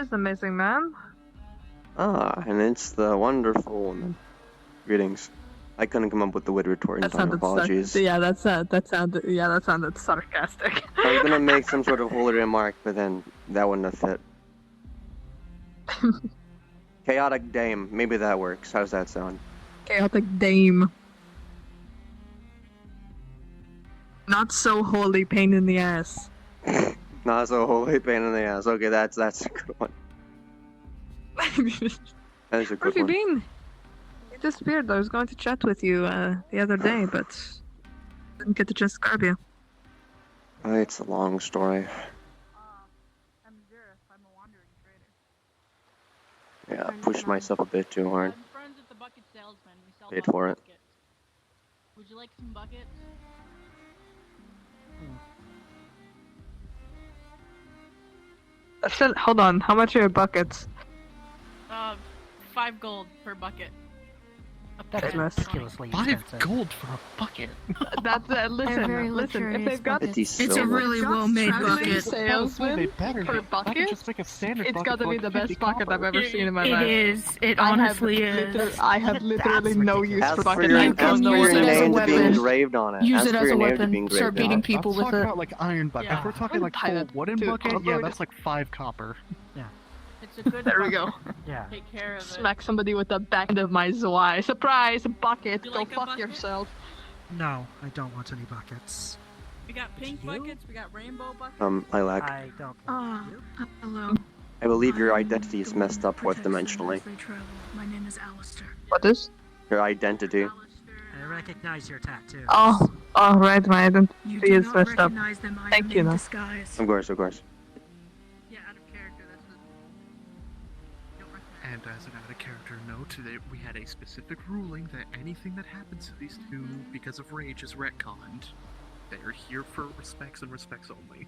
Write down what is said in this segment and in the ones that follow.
Where's the missing man? Ah, and it's the wonderful woman. Greetings. I couldn't come up with the wit retort in time. Apologies. That sounded sarcastic. I was gonna make some sort of holy remark, but then that wouldn't have fit. Chaotic Dame. Maybe that works. How does that sound? Chaotic Dame. Not so holy pain in the ass. Not so holy pain in the ass. Okay, that's a good one. That is a Where good have you one. been? You disappeared. I was going to chat with you the other day, but didn't get the chance to grab you. Oh, it's a long story. I'm Zerif. I'm a wandering trader. Yeah, pushed myself a bit too hard. I'm friends with the bucket salesman. We sell Paid lots for of it. buckets. Would you like some buckets? Still, hold on. How much are your buckets? 5 gold per bucket. That's Goodness. ridiculously 5 expensive. gold for a bucket. That's very listen. If they've got 50 It's silver. a really well-made bucket. salesman better. per I bucket, can just make a standard it's bucket got to for be like the 50 best bucket I've copper. ever seen in my It life. is. It honestly is. I have literally no use Ask for for bucket. your, I You don't ask know for what your use it as a name to be weapon. engraved on it. Use Ask it for as your a name to be weapon. engraved Start on beating it. people I'm with talking it. about like iron bucket. Yeah. If we're talking like Buy full it wooden to bucket, yeah, avoid- that's like 5 copper. It's a good There we bucket. go. Yeah. Take care of it. Smack somebody with the back end of my Zwei. Surprise! A bucket. You Go like a fuck bucket? yourself. No, I don't want any buckets. We got pink You? buckets. We got rainbow buckets. Lilac, I don't Ah, want you. hello. I believe your I'm identity is the messed one up that fourth protects them dimensionally. as they travel. My name is Alistair. What is? Your identity. I recognize your tattoo. Oh, right. My identity You is do not messed up. recognize them. I Thank am you, in no. disguise. Of course, of course. Yeah, out of character. That's the. Don't recognize. And as an out of character note, today we had a specific ruling that anything that happens to these two because of rage is retconned. They are here for respects and respects only.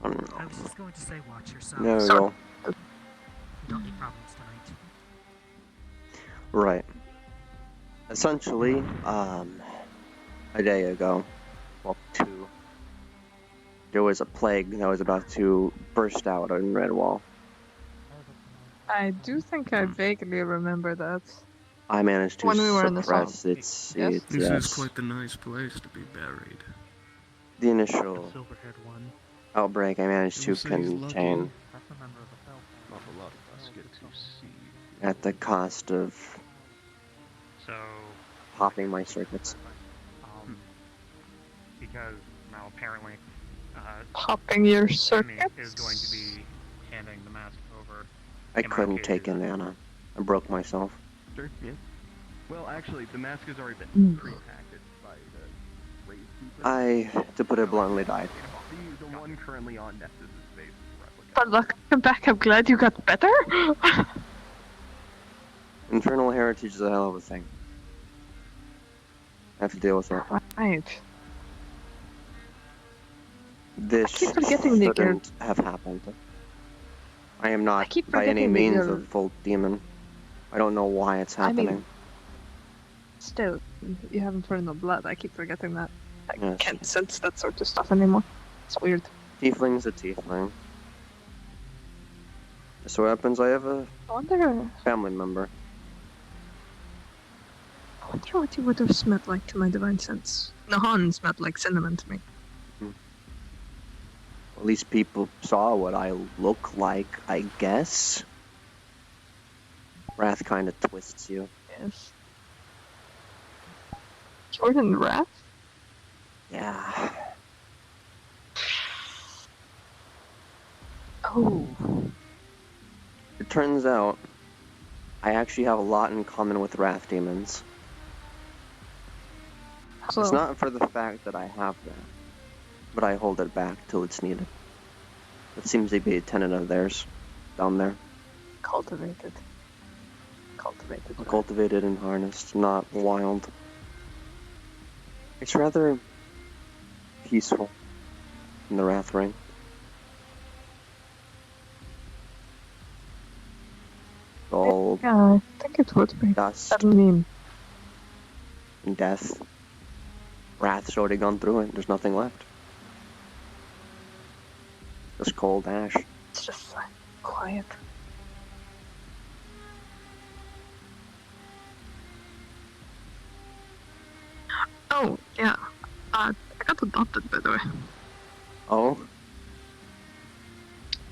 I was just going to say, watch yourself. There we Sorry. go. You don't need problems tonight. Right. Essentially, a day ago, well, 2, there was a plague that was about to burst out in Redwall. I do think I vaguely remember that. I managed to When we were in the suppress its Yes. the nice place to be buried. the The initial silver-haired one. outbreak. I managed to We'll say he's lucky. contain That's a member of the Fell. Not a lot of us get to see. at the cost of So, popping my circuits. because now apparently, Popping your Jimmy circuits. is going to be handing the mask over. I Am I couldn't okay take to in do that? Anna. I broke myself. Sure, yeah. Well, actually, the mask has already been Mm. pre-packaged by the race people. I, to put it bluntly, died. The one currently on Nessus' face is a replica. But looking back, I'm glad you got better. Infernal heritage is a hell of a thing. I have to deal with it. Right. This keep forgetting that you're- shouldn't have happened. I am I not keep by any forgetting that means you're- a full demon. I don't know why it's I mean- happening. Still, you have infernal blood. I keep forgetting that. I Yes. can't sense that sort of stuff anymore. It's weird. Tiefling's a tiefling. So what happens? I have a I wonder family member. what you would have smelled like to my divine sense. Nahan smelled like cinnamon to me. At least people saw what I look like, I guess. Wrath kind of twists you. Yes. Jordan Wrath? Yeah. Oh. It turns out I actually have a lot in common with Wrath demons. So, It's not for the fact that I have that, but I hold it back till it's needed. It seems to be a tenet of theirs down there. cultivated. Cultivated. Wrath. Cultivated and harnessed, not wild. It's rather peaceful in the Wrath Ring. All Yeah, I think it would be. dust I mean, and death. Wrath's already gone through it. There's nothing left. Just cold ash. It's just like quiet. Oh, yeah. I got adopted, by the way. Oh?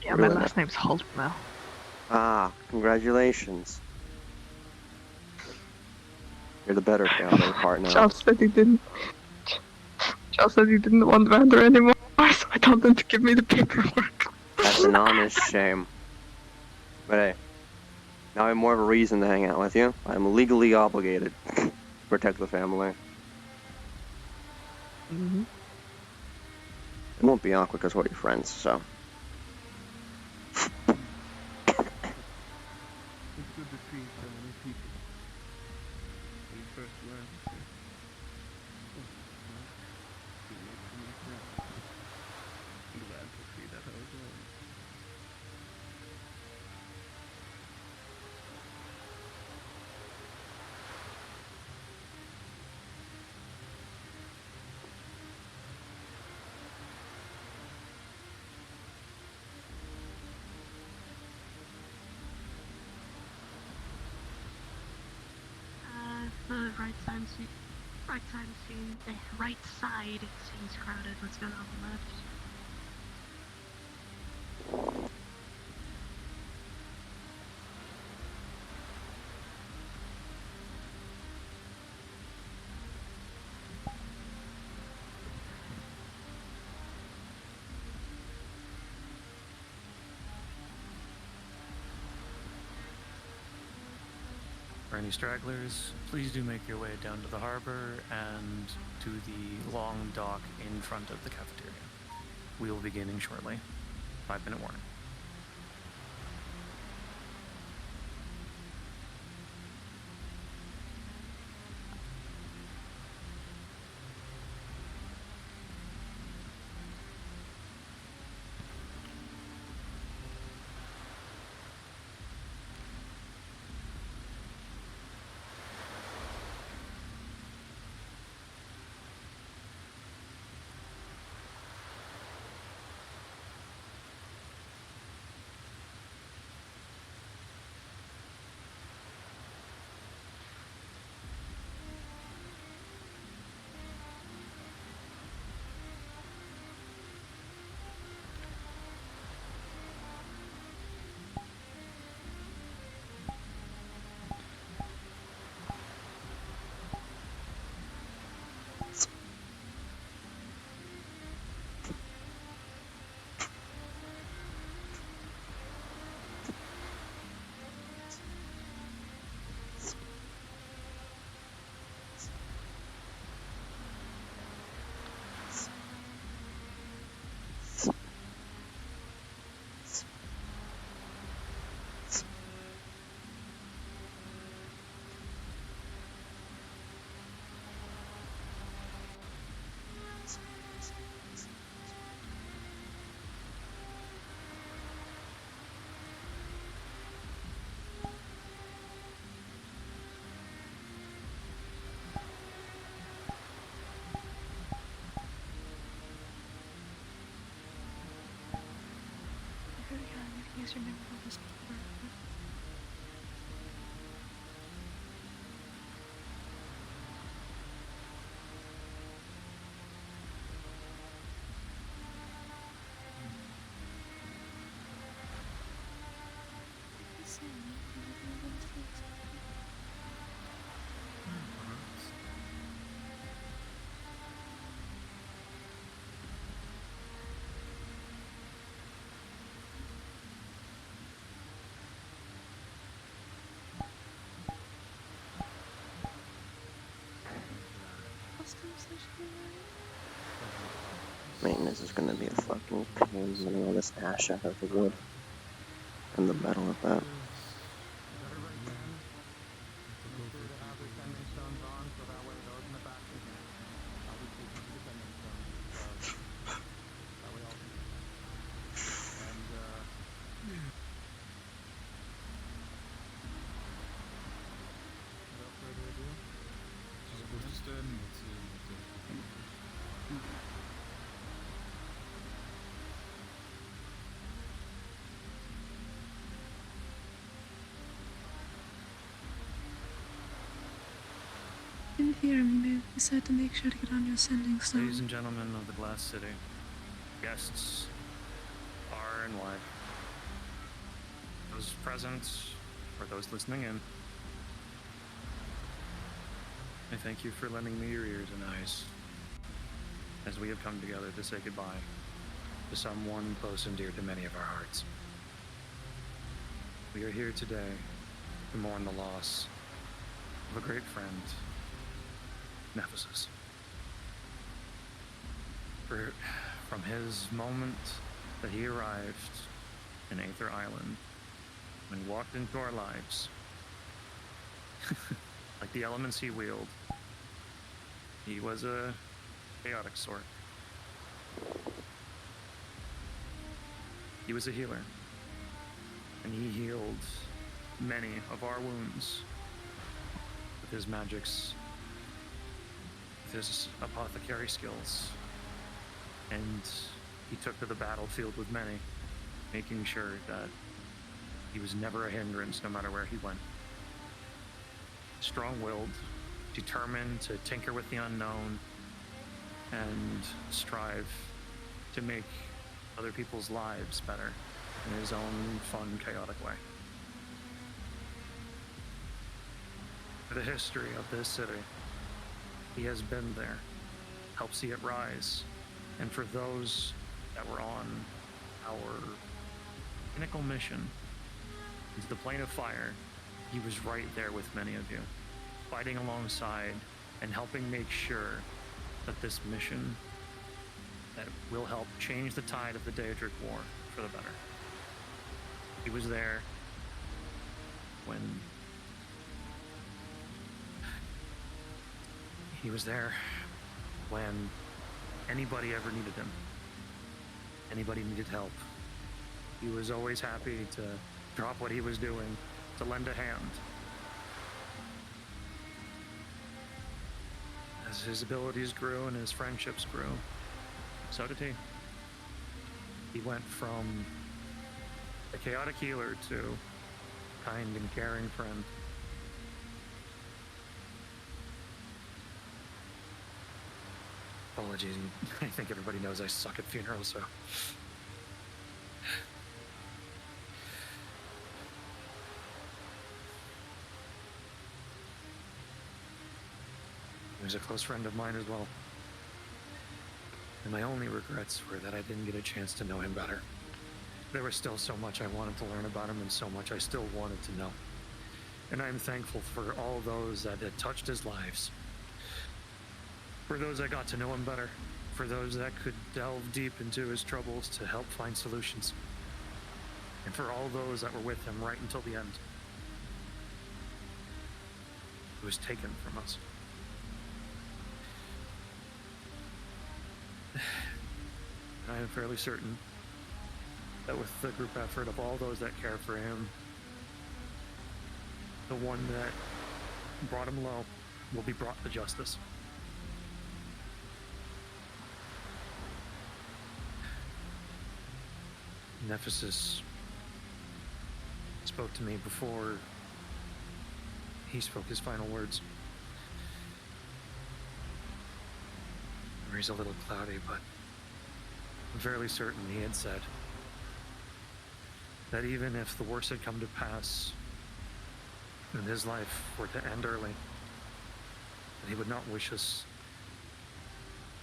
Yeah, my Really? last name's Holt now. Ah, congratulations. You're the better family part now. Charles said he didn't. Charles said he didn't want Vander anymore, so I told him to give me the paperwork. That's an honest shame. But hey, now I have more of a reason to hang out with you. I'm legally obligated to protect the family. Mm-hmm. It won't be awkward because we're your friends, so. It's good to see so many people. We first learned to say, oh, well, you make so many friends. I'm glad to see that how it goes. The right side seems crowded. Let's go on the left. For any stragglers, please do make your way down to the harbor and to the long dock in front of the cafeteria. We will be beginning shortly. 5-minute warning. Man, this is gonna be a fucking pain getting all this ash out of the wood. And the metal of that. didn't hear me. You said to make sure to get on your sending stone. Ladies and gentlemen of the Glass City, guests, far and wide, those present or those listening in, I thank you for lending me your ears and eyes as we have come together to say goodbye to someone close and dear to many of our hearts. We are here today to mourn the loss of a great friend, Nephesis. From his moment that he arrived in Aether Island, when he walked into our lives, like the elements he wielded, he was a chaotic sort. He was a healer, and he healed many of our wounds with his magics, with his apothecary skills, and he took to the battlefield with many, making sure that he was never a hindrance no matter where he went. Strong-willed, determined to tinker with the unknown, and strive to make other people's lives better in his own fun, chaotic way. For the history of this city, he has been there, helped see it rise, and for those that were on our pinnacle mission into the plane of fire, he was right there with many of you, fighting alongside and helping make sure that this mission that will help change the tide of the Daedric War for the better. He was there when anybody ever needed him. Anybody needed help. He was always happy to drop what he was doing to lend a hand. As his abilities grew and his friendships grew, so did he. He went from a chaotic healer to kind and caring friend. Apologies, I think everybody knows I suck at funerals, so... He was a close friend of mine as well. And my only regrets were that I didn't get a chance to know him better. There was still so much I wanted to learn about him and so much I still wanted to know. And I'm thankful for all those that had touched his lives. For those that got to know him better. For those that could delve deep into his troubles to help find solutions. And for all those that were with him right until the end. It was taken from us. I am fairly certain that with the group effort of all those that care for him, the one that brought him low will be brought to justice. Nephesis spoke to me before he spoke his final words. Memory's a little cloudy, but I'm fairly certain he had said that even if the worst had come to pass and his life were to end early, that he would not wish us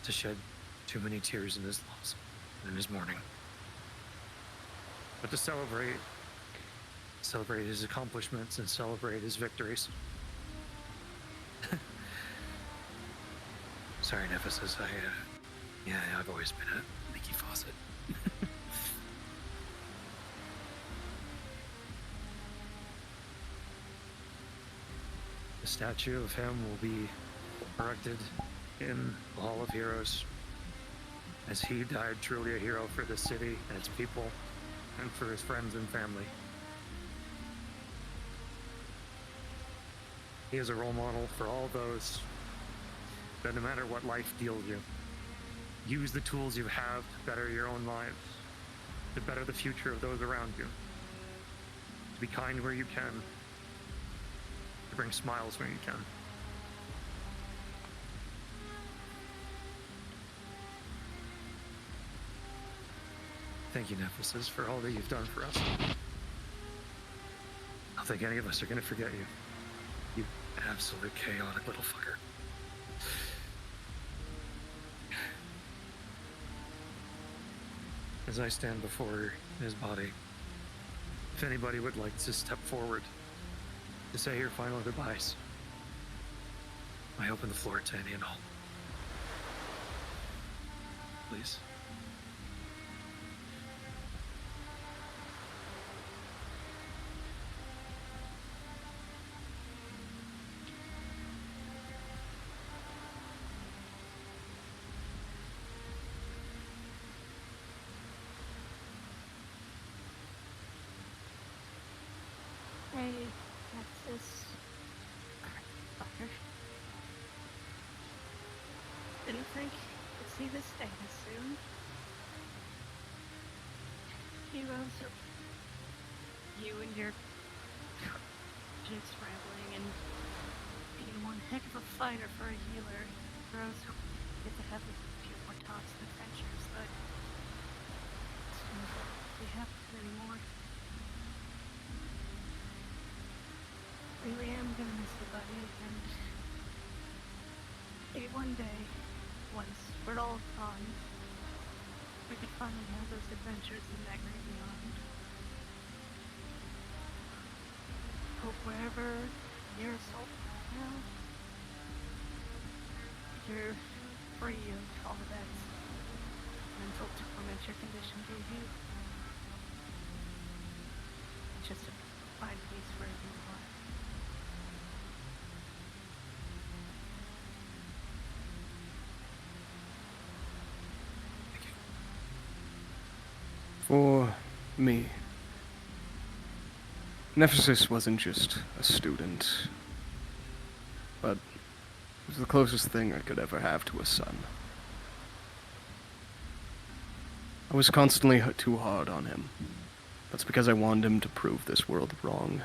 to shed too many tears in his loss and in his mourning, but to celebrate his accomplishments and celebrate his victories. Sorry, Nephesis, I've always been a leaky faucet. The statue of him will be erected in the Hall of Heroes, as he died truly a hero for the city and its people, and for his friends and family. He is a role model for all those that no matter what life deals you, use the tools you have to better your own lives, to better the future of those around you, to be kind where you can, to bring smiles where you can. Thank you, Nemesis, for all that you've done for us. I don't think any of us are gonna forget you. You absolute chaotic little fucker. As I stand before his body, if anybody would like to step forward to say your final goodbyes, I open the floor to any and all. Please. Hey, Nexus. Fucker. Didn't think I'd see this day this soon. Heroes, you and your jigs rambling and being one heck of a fighter for a healer. Heroes who get to have a few more talks and adventures, but it seems like they haven't anymore. Really am gonna miss you, buddy, and maybe one day, once we're all gone, we could finally have those adventures in that great beyond. Hope wherever your soul now, you're free of all that mental torment your condition gave you. Just to find peace wherever you are. For me, Nemesis wasn't just a student, but it was the closest thing I could ever have to a son. I was constantly too hard on him. That's because I wanted him to prove this world wrong.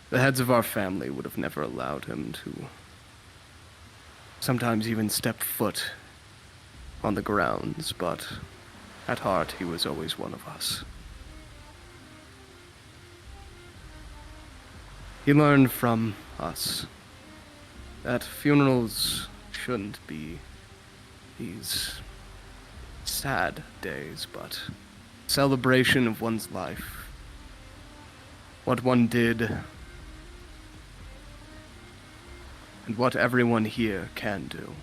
The heads of our family would have never allowed him to sometimes even step foot on the grounds, but at heart, he was always one of us. He learned from us that funerals shouldn't be these sad days, but celebration of one's life. What one did, and what everyone here can do.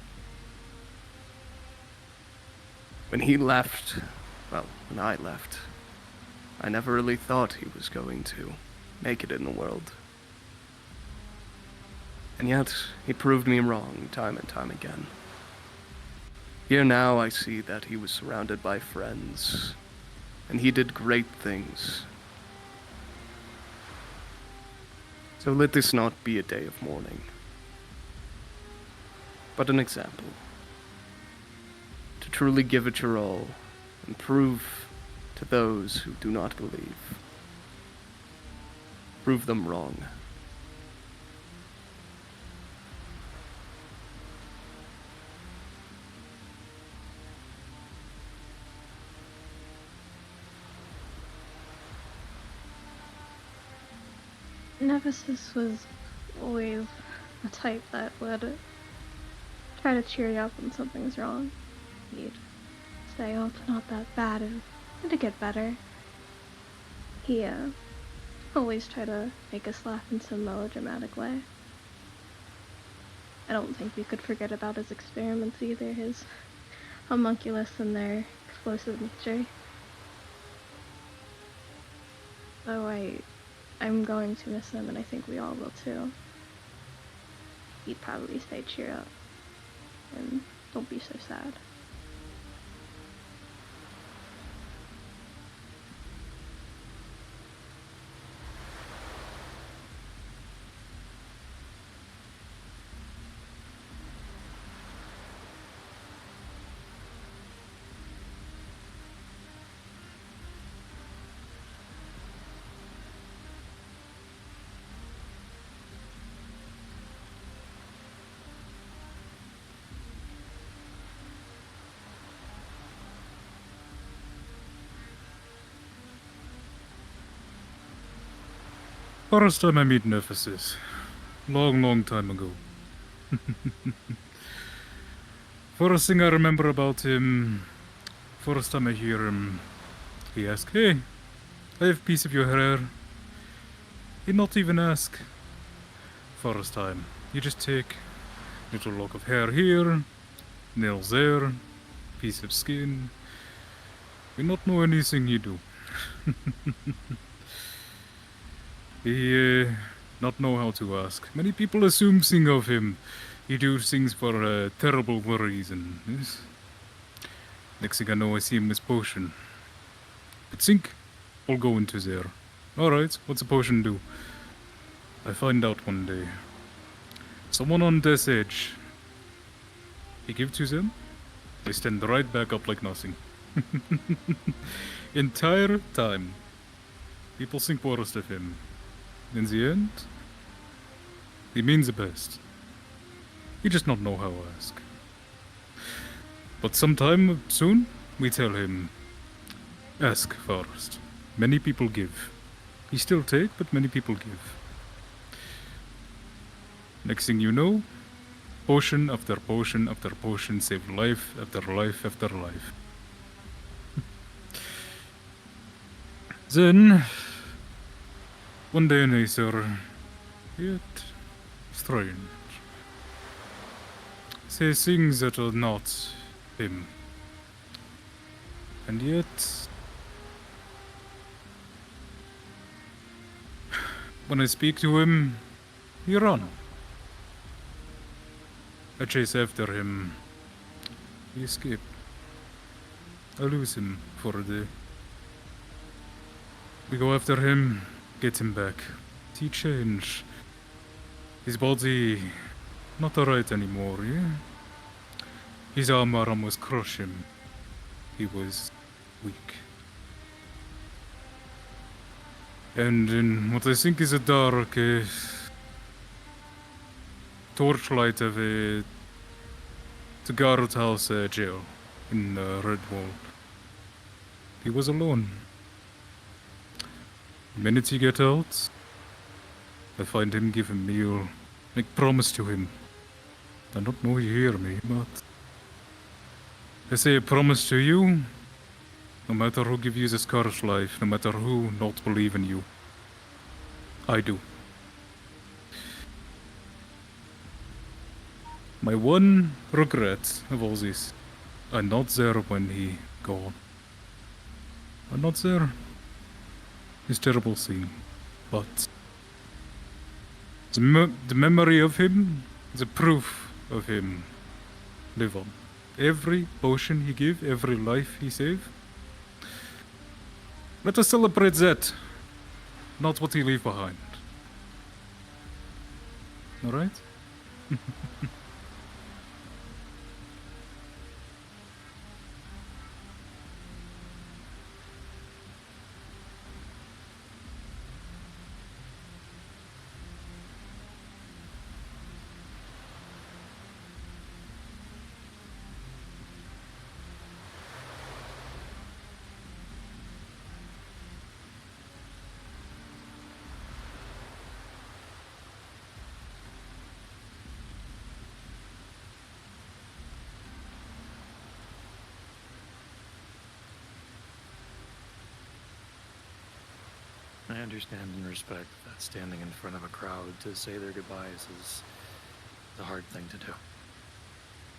When he left, well, when I left, I never really thought he was going to make it in the world. And yet, he proved me wrong time and time again. Here now I see that he was surrounded by friends, and he did great things. So let this not be a day of mourning, but an example. To truly give it your all, and prove to those who do not believe. Prove them wrong. Nemesis was always a type that would try to cheer you up when something's wrong. He'd say, oh, it's not that bad, and it'll get better. He always tried to make us laugh in some melodramatic way. I don't think we could forget about his experiments either, his homunculus and their explosive nature. So I'm going to miss him, and I think we all will too. He'd probably say, cheer up, and don't be so sad. First time I meet Nephesis. Long time ago. First thing I remember about him, first time I hear him, he asks, "Hey, I have a piece of your hair." He not even ask. First time. You just take little lock of hair here, nails there, piece of skin. We not know anything he do. He not know how to ask. Many people assume thing of him. He do things for a terrible reason. Yes? Next thing I know, I see him with potion. But think I'll go into there. Alright, what's a potion do? I find out one day. Someone on death's edge. He give to them. They stand right back up like nothing. Entire time. People think worst of him. In the end, he means the best. He just not know how to ask. But sometime soon, we tell him, ask first. Many people give. He still take, but many people give. Next thing you know, potion after potion after potion save life after life after life. Then, one day in Aether, yet strange. Say things that are not him. And yet, when I speak to him, he run. I chase after him. He escape. I lose him for a day. We go after him, get him back. He change. His body not alright anymore, yeah? His armor almost crushed him. He was weak. And in what I think is a dark torchlight of the guardhouse jail in Redwall, he was alone. The minute he get out, I find him, give him meal, make promise to him. I don't know you hear me, but I say a promise to you, no matter who give you the scar's life, no matter who not believe in you, I do. My one regret of all this, I'm not there when he gone. I'm not there. It's a terrible thing, but the memory of him, the proof of him, live on. Every potion he give, every life he save. Let us celebrate that, not what he leave behind. All right? I understand and respect that standing in front of a crowd to say their goodbyes is a hard thing to do.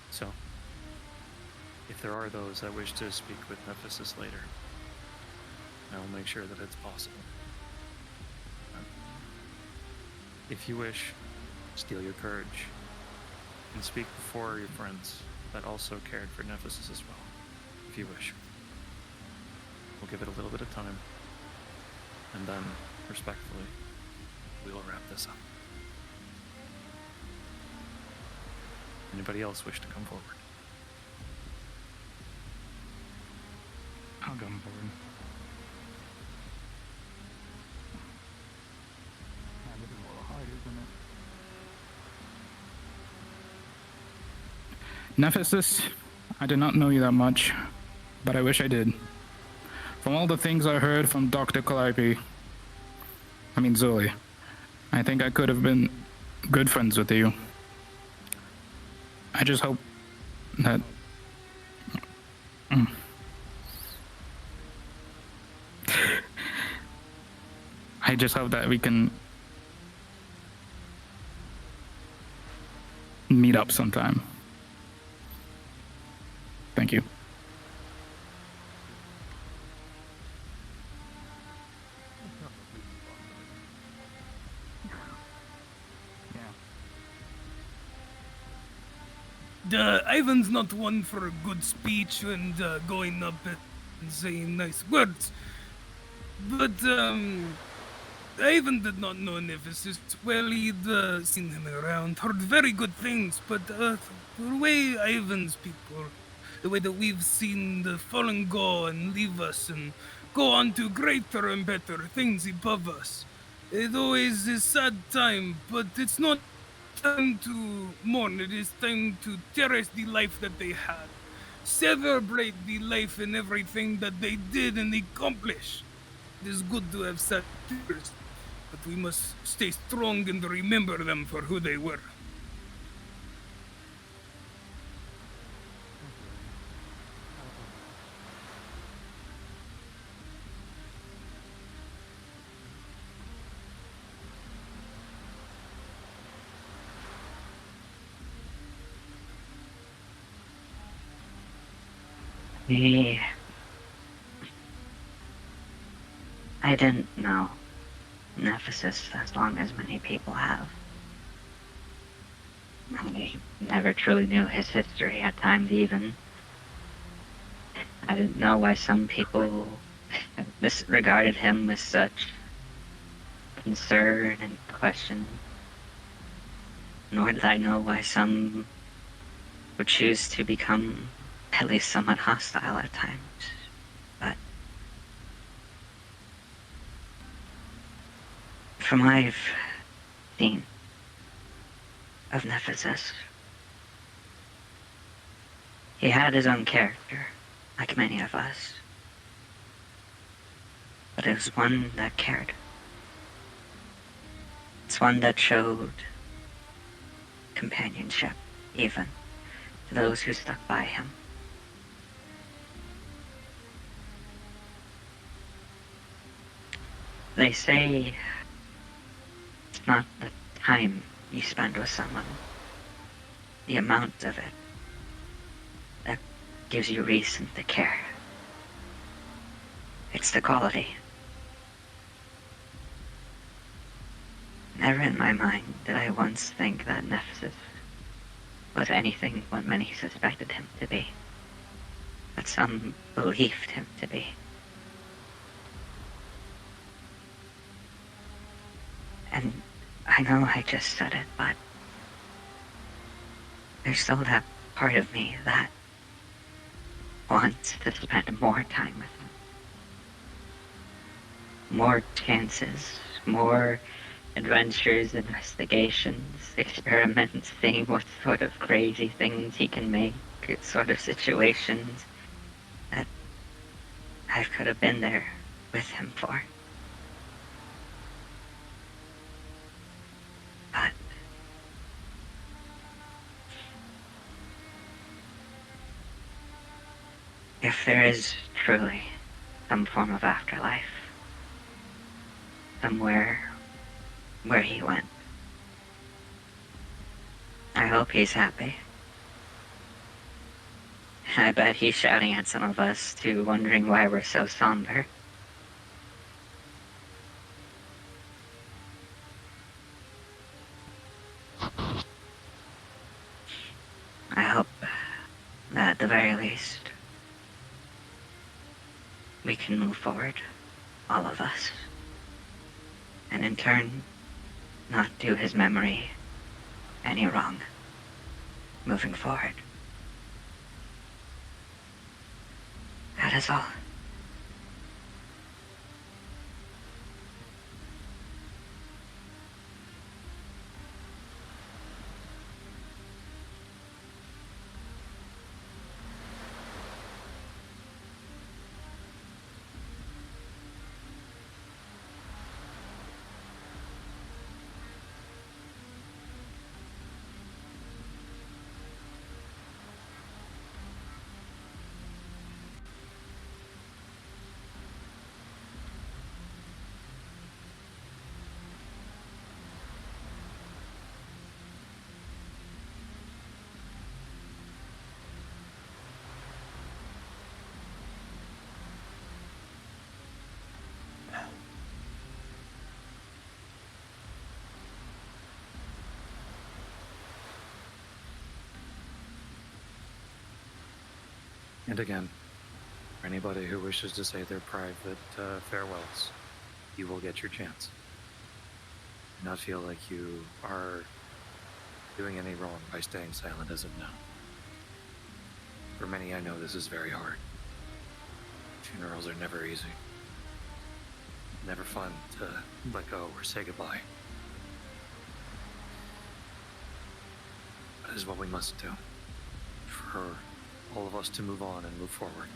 So, if there are those that wish to speak with Nephesis later, I will make sure that it's possible. If you wish, steel your courage and speak before your friends that also cared for Nephesis as well, if you wish. We'll give it a little bit of time, and then, respectfully, we will wrap this up. Anybody else wish to come forward? I'll come forward. This is a little hard, isn't it? Nephesis, I did not know you that much, but I wish I did. From all the things I heard from Dr. Calliope, Zoe, I think I could have been good friends with you. I just hope that... I just hope that we can meet up sometime. Thank you. Ivan's not one for a good speech and going up and saying nice words. But Ivan did not know Nemesis well. He'd seen him around, heard very good things, but the way Ivan's people, the way that we've seen the fallen go and leave us and go on to greater and better things above us, it always is a sad time, but it's not time to mourn. It is time to cherish the life that they had. Celebrate the life and everything that they did and accomplished. It is good to have sad tears, but we must stay strong and remember them for who they were. I didn't know Nemesis as long as many people have. I never truly knew his history, at times even. I didn't know why some people disregarded him with such concern and question. Nor did I know why some would choose to become at least somewhat hostile at times. But from what I've seen of Nemesis, he had his own character, like many of us. But it was one that cared. It's one that showed companionship, even to those who stuck by him. They say it's not the time you spend with someone, the amount of it, that gives you reason to care. It's the quality. Never in my mind did I once think that Nemesis was anything what many suspected him to be, that some believed him to be. And I know I just said it, but there's still that part of me that wants to spend more time with him. More chances, more adventures, investigations, experiments, seeing what sort of crazy things he can make, sort of situations that I could have been there with him for. But if there is truly some form of afterlife, somewhere where he went, I hope he's happy. I bet he's shouting at some of us too, wondering why we're so somber. I hope that at the very least, we can move forward, all of us, and in turn, not do his memory any wrong, moving forward. That is all. And again, for anybody who wishes to say their private farewells, you will get your chance. Do not feel like you are doing any wrong by staying silent as of now. For many, I know this is very hard. Funerals are never easy. Never fun to let go or say goodbye. That is what we must do. For all of us to move on and move forward.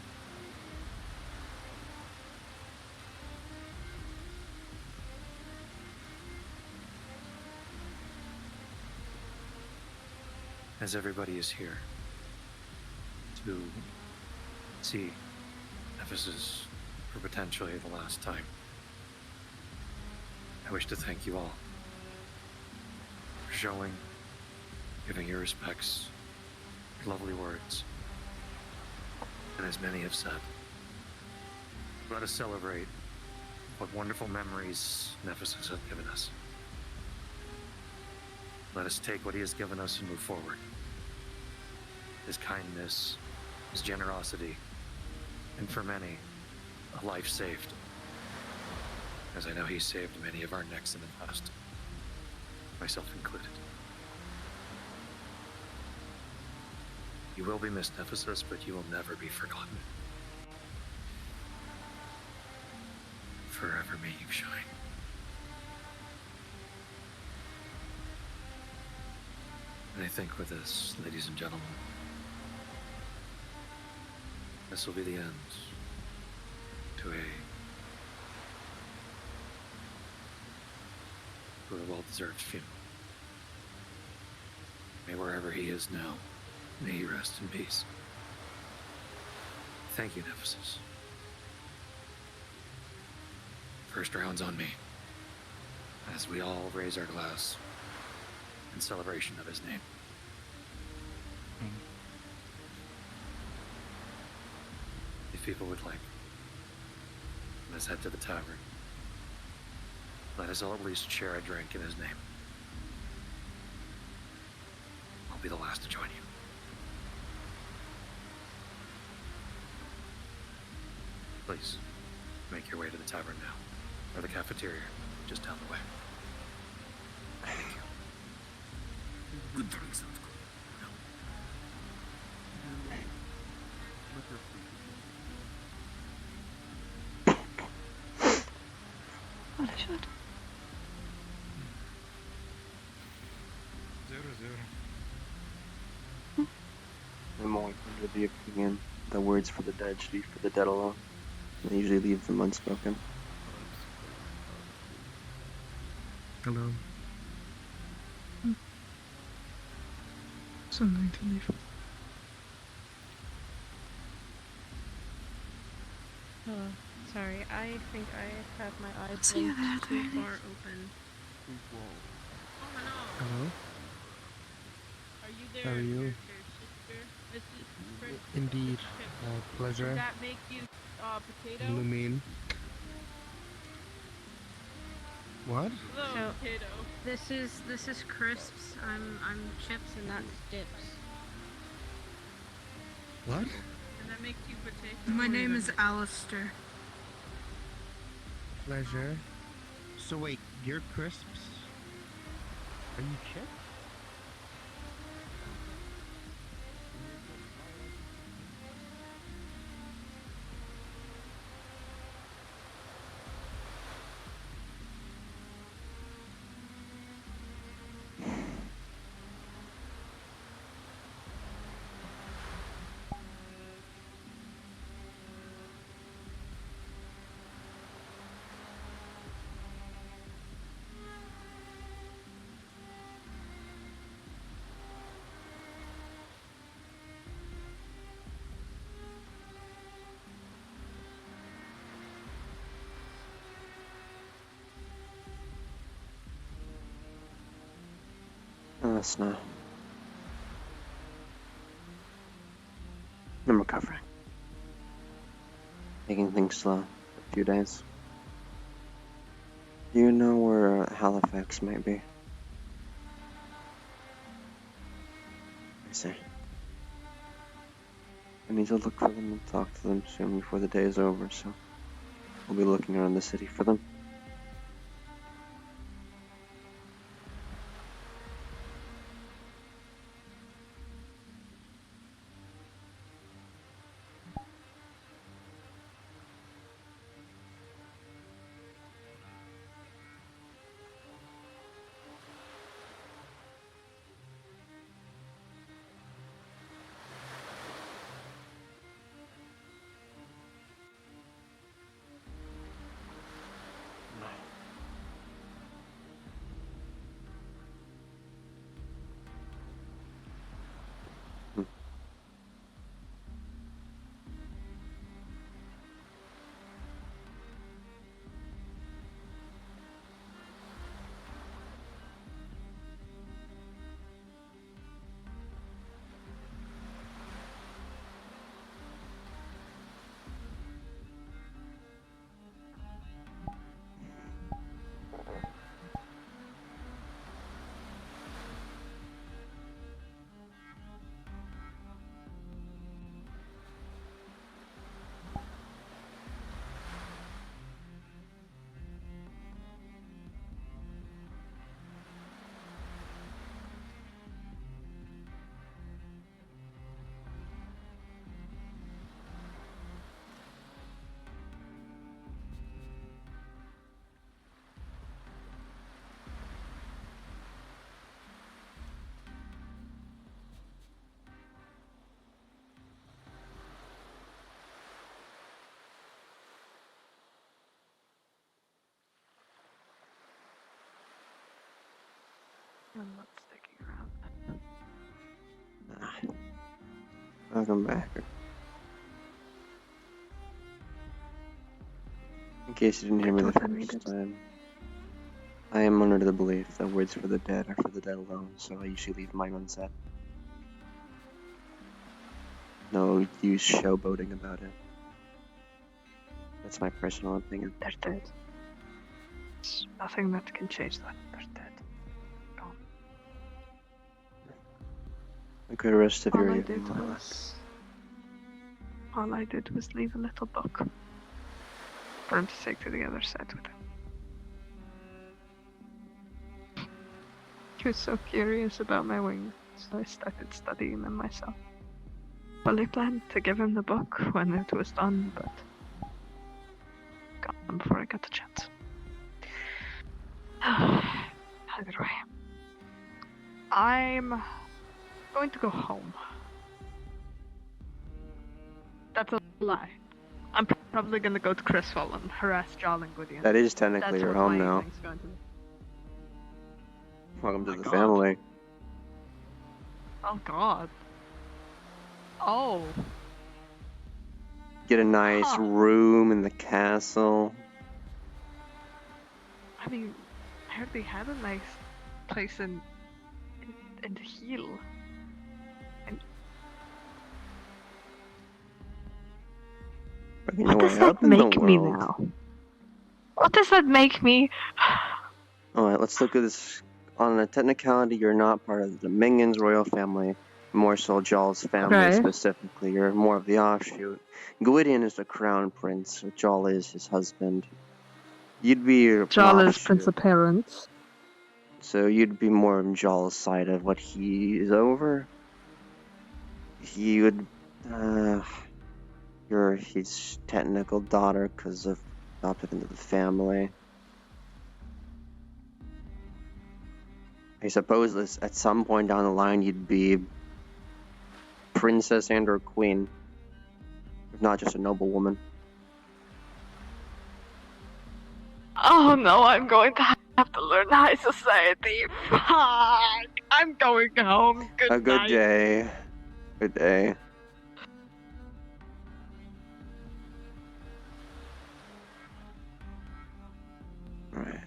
As everybody is here to see Ephesus for potentially the last time, I wish to thank you all for showing, giving your respects, lovely words, and as many have said, let us celebrate what wonderful memories Ephesus has given us. Let us take what he has given us and move forward. His kindness, his generosity, and for many, a life saved. As I know he saved many of our necks in the past, myself included. You will be missed, Ephesus, but you will never be forgotten. Forever may you shine. And I think with this, ladies and gentlemen, this will be the end to a well-deserved funeral. May wherever he is now, may he rest in peace. Thank you, Ephesus. First round's on me, as we all raise our glass in celebration of his name. If people would like, let's head to the tavern. Let us all at least share a drink in his name. I'll be the last to join you. Please, make your way to the tavern now, or the cafeteria, just down the way. Thank you. Good drink sounds good. What I should. 0-0. I'm always under the opinion the words for the dead should be for the dead alone. They usually leave them unspoken. Hello. Something to leave. Sorry, I think I have my eyes See you blinked too later. far open. Oh no! Hello? Are you there? How are you? Your sister? This is Chris. Indeed. Pleasure. Does that make you potato? Lumine. What? Hello, So- potato. This is crisps. I'm chips, and that's dips. What? And that makes you potato. My name is Alistair. Pleasure. So wait, you're crisps? Are you chips? That's not. I'm recovering. Taking things slow for a few days. Do you know where Halifax might be? I see. I need to look for them and talk to them soon before the day is over, so we'll be looking around the city for them. I'm not sticking around. Welcome back. In case you didn't hear me the first time, I am under the belief that words for the dead are for the dead alone, so I usually leave mine unsaid. No use showboating about it. That's my personal opinion. They're dead. There's nothing that can change that. They're dead. Gone. A good rest of your All evening, I did was leave a little book for him to take to the other side with him. He was so curious about my wings, so I started studying them myself. Fully planned to give him the book when it was done, but gone before I got the chance. Either way, I'm going to go home. That's a lie. I'm probably gonna go to Criswell and harass Jarl and Gwydion. That is technically That's your what home my now. evening's going to be. Welcome to Oh the God. family. Oh God. Oh. Get a nice Huh. room in the castle. I mean, I heard they had a nice place in the heel. And Working what your does way that up in the make me world. now? What does that make me? Alright, let's look at this. On a technicality, you're not part of the Dominion's royal family. More so Jarl's family Okay. specifically. You're more of the offshoot. Gwydion is the crown prince. Jarl is his husband. You'd be an Jarl is offshoot. Prince of Parents. So you'd be more on Jarl's side of what he is over. He would, you're his technical daughter because of adopted into the family. I suppose this, at some point down the line you'd be princess and or queen, if not just a noble woman. Oh no, I'm going to have to learn high society. Fuck! I'm going home. Good A good night. day. Good day. Alright.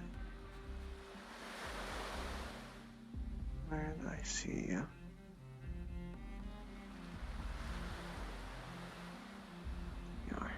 Where did I see you? You are.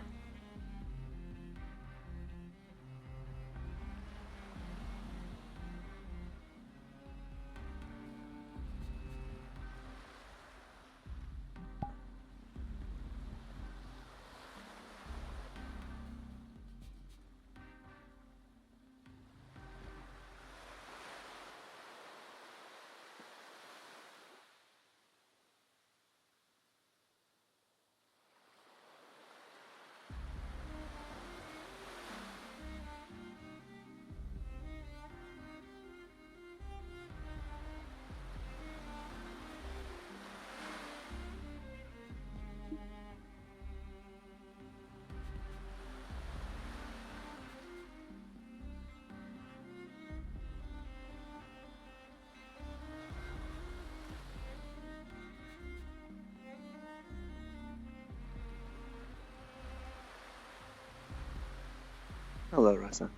Hello, Rosa.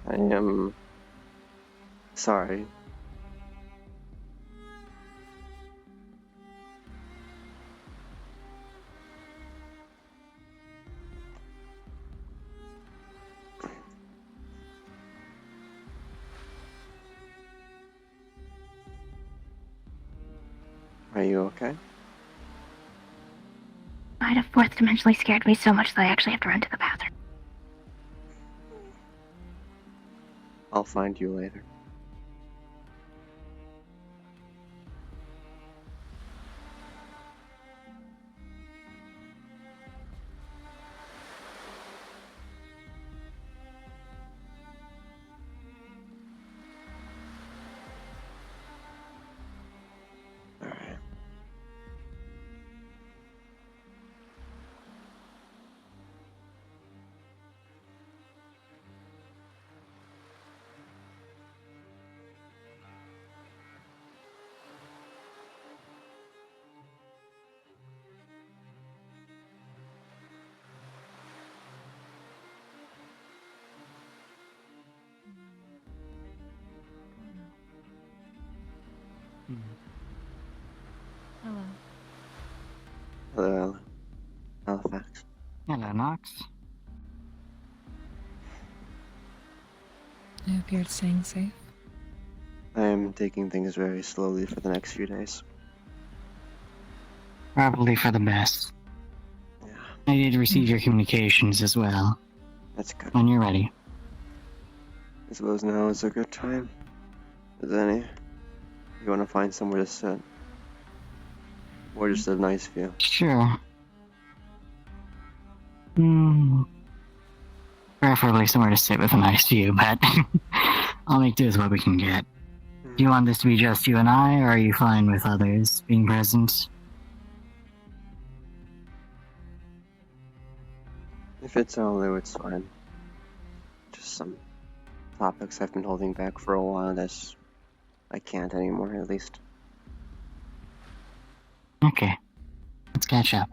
I am sorry. Are you okay? Might have fourth dimensionally scared me so much that I actually have to run to the bathroom. I'll find you later. Hello. Hello, Halifax. Hello, Nox. I hope you're staying safe. I am taking things very slowly for the next few days. Probably for the best. Yeah. I did receive your communications as well. That's good. When you're ready. I suppose now is a good time. Is any? You want to find somewhere to sit? Or just a nice view? Sure. Preferably somewhere to sit with a nice view, but I'll make do with what we can get. Do you want this to be just you and I, or are you fine with others being present? If it's Olu, it's fine. Just some topics I've been holding back for a while that I can't anymore, at least. Okay. Let's catch up.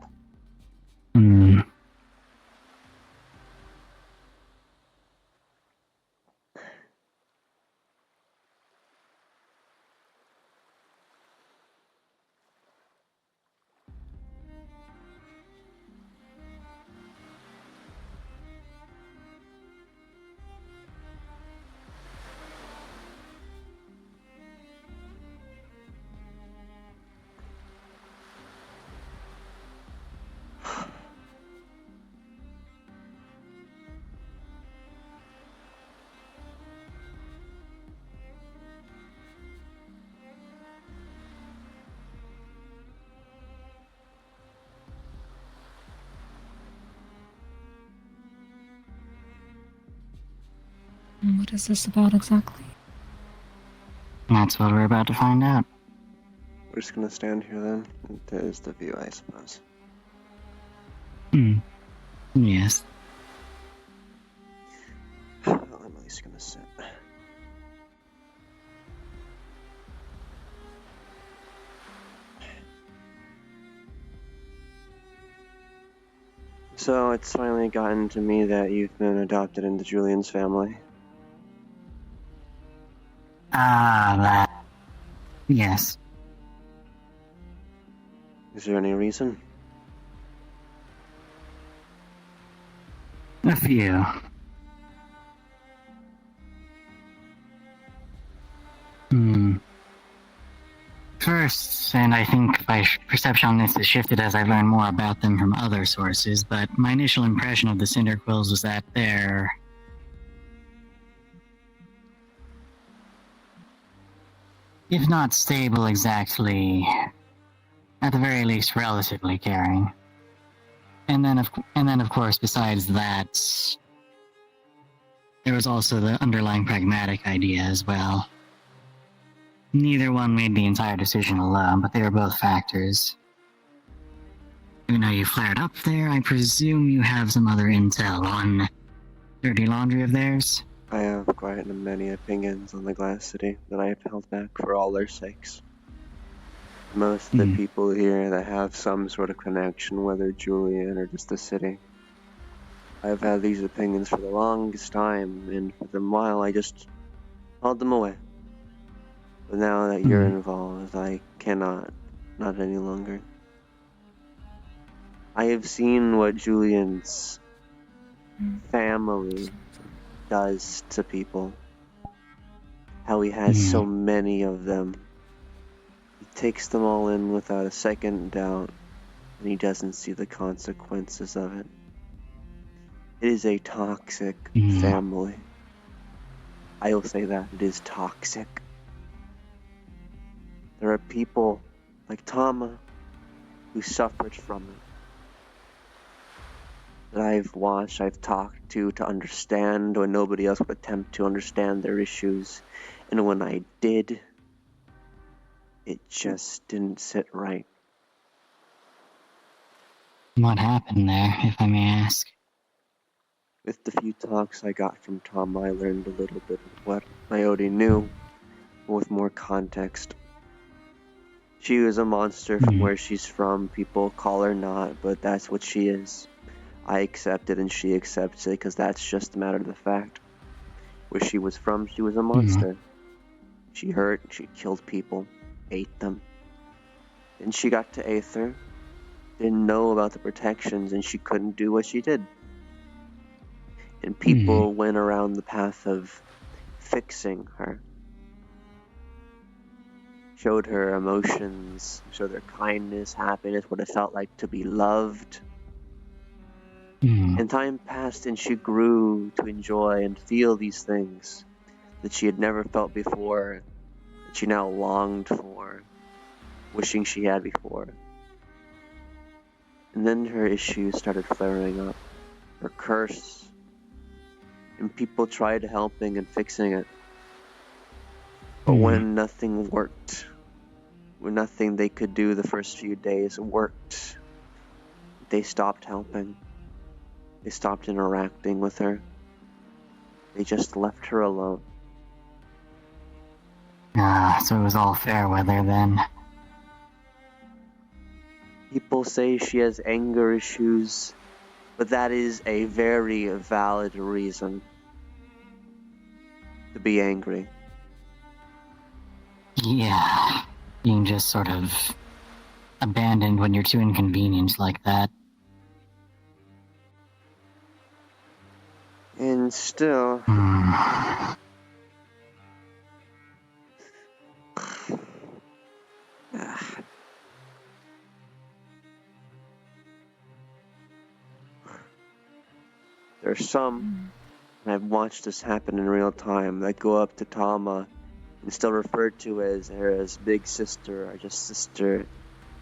What is this about exactly? That's what we're about to find out. We're just gonna stand here then. There's the view, I suppose. Yes. Well, I'm at least gonna sit. So it's finally gotten to me that you've been adopted into Julian's family. That. Yes. Is there any reason? A few. First, and I think my perception on this has shifted as I've learned more about them from other sources, but my initial impression of the Cinder Quills was that they're... if not stable exactly, at the very least relatively caring. And then of course, besides that, there was also the underlying pragmatic idea as well. Neither one made the entire decision alone, but they were both factors. You know, you flared up there. I presume you have some other intel on dirty laundry of theirs? I have. quite many opinions on the Glass City that I have held back for all their sakes. Most of the people here that have some sort of connection, whether Julian or just the city, I've had these opinions for the longest time, and for a while I just held them away. But now that you're involved, I cannot, not any longer. I have seen what Julian's family does to people. How he has so many of them. He takes them all in without a second doubt, and he doesn't see the consequences of it. It is a toxic family. I will say that, it is toxic. There are people like Tama who suffered from it. That I've watched, I've talked to understand when nobody else would attempt to understand their issues. And when I did, it just didn't sit right. What happened there, if I may ask? With the few talks I got from Tom, I learned a little bit of what I already knew, with more context. She was a monster from where she's from. People call her not, but that's what she is. I accept it and she accepts it because that's just a matter of the fact. Where she was from, she was a monster. She hurt, she killed people, ate them. Then she got to Aether, didn't know about the protections, and she couldn't do what she did. And people went around the path of fixing her. Showed her emotions, showed her kindness, happiness, what it felt like to be loved. And time passed and she grew to enjoy and feel these things that she had never felt before, that she now longed for, wishing she had before. And then her issues started flaring up, her curse, and people tried helping and fixing it. But when nothing worked, when nothing they could do the first few days worked, they stopped helping. They stopped interacting with her. They just left her alone. So it was all fair weather then. People say she has anger issues, but that is a very valid reason to be angry. Yeah, being just sort of abandoned when you're too inconvenienced like that. And still... There's some, and I've watched this happen in real time, that go up to Tama and still refer to as her as big sister or just sister,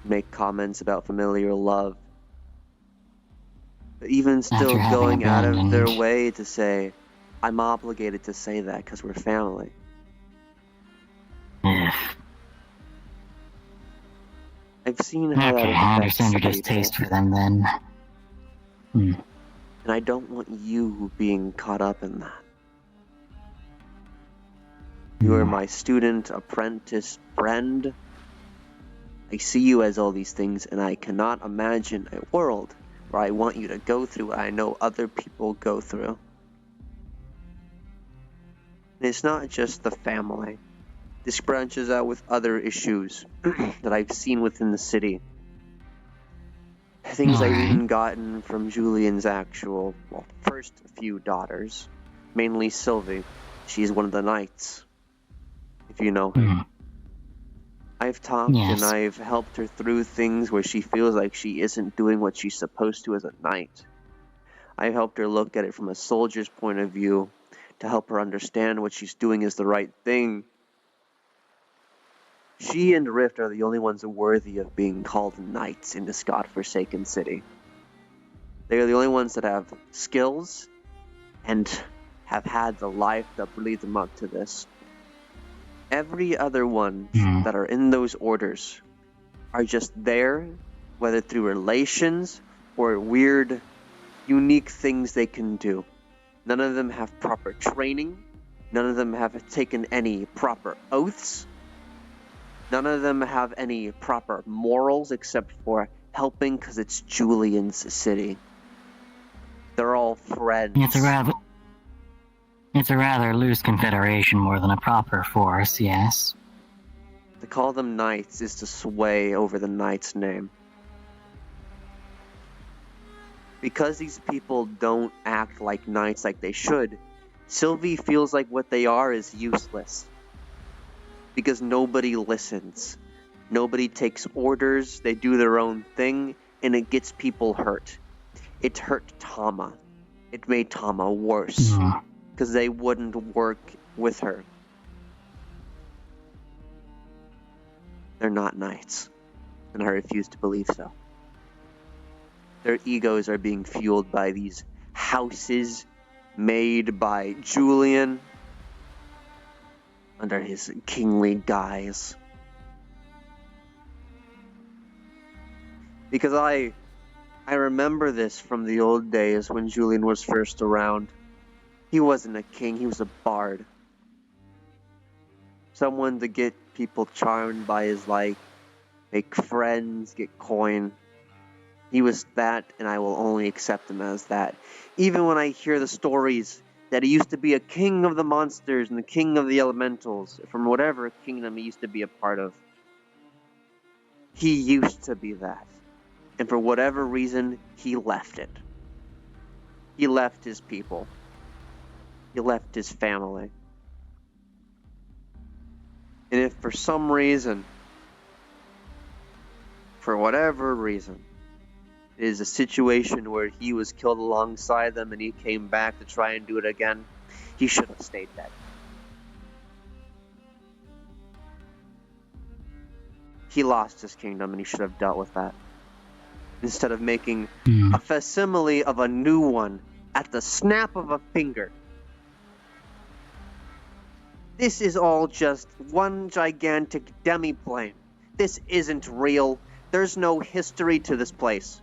make comments about familiar love. But even still going out of their way to say, I'm obligated to say that because we're family. I've seen how that affects I understand your people. distaste for them then. And I don't want you being caught up in that. You are my student, apprentice, friend. I see you as all these things, and I cannot imagine a world where I want you to go through what I know other people go through. And it's not just the family. This branches out with other issues that I've seen within the city. Things I've even gotten from Julian's actual, first few daughters. Mainly Sylvie. She's one of the knights. If you know her. I've talked and I've helped her through things where she feels like she isn't doing what she's supposed to as a knight. I've helped her look at it from a soldier's point of view to help her understand what she's doing is the right thing. She and Rift are the only ones worthy of being called knights in this godforsaken city. They are the only ones that have skills and have had the life that leads them up to this. Every other one that are in those orders are just there, whether through relations or weird, unique things they can do. None of them have proper training. None of them have taken any proper oaths. None of them have any proper morals except for helping because it's Julian's city. They're all friends. It's a rather loose confederation more than a proper force, yes. To call them knights is to sway over the knight's name. Because these people don't act like knights like they should, Sylvie feels like what they are is useless. Because nobody listens. Nobody takes orders, they do their own thing, and it gets people hurt. It hurt Tama. It made Tama worse. Because they wouldn't work with her. They're not knights. And I refuse to believe so. Their egos are being fueled by these houses made by Julian under his kingly guise. Because I remember this from the old days when Julian was first around. He wasn't a king, he was a bard. Someone to get people charmed by his light, make friends, get coin. He was that, and I will only accept him as that. Even when I hear the stories that he used to be a king of the monsters and the king of the elementals, from whatever kingdom he used to be a part of. He used to be that. And for whatever reason, he left it. He left his people. He left his family. And if for some reason, for whatever reason, it is a situation where he was killed alongside them and he came back to try and do it again, he should have stayed dead. He lost his kingdom and he should have dealt with that. Instead of making a facsimile of a new one at the snap of a finger. This is all just one gigantic demi-plane. This isn't real. There's no history to this place.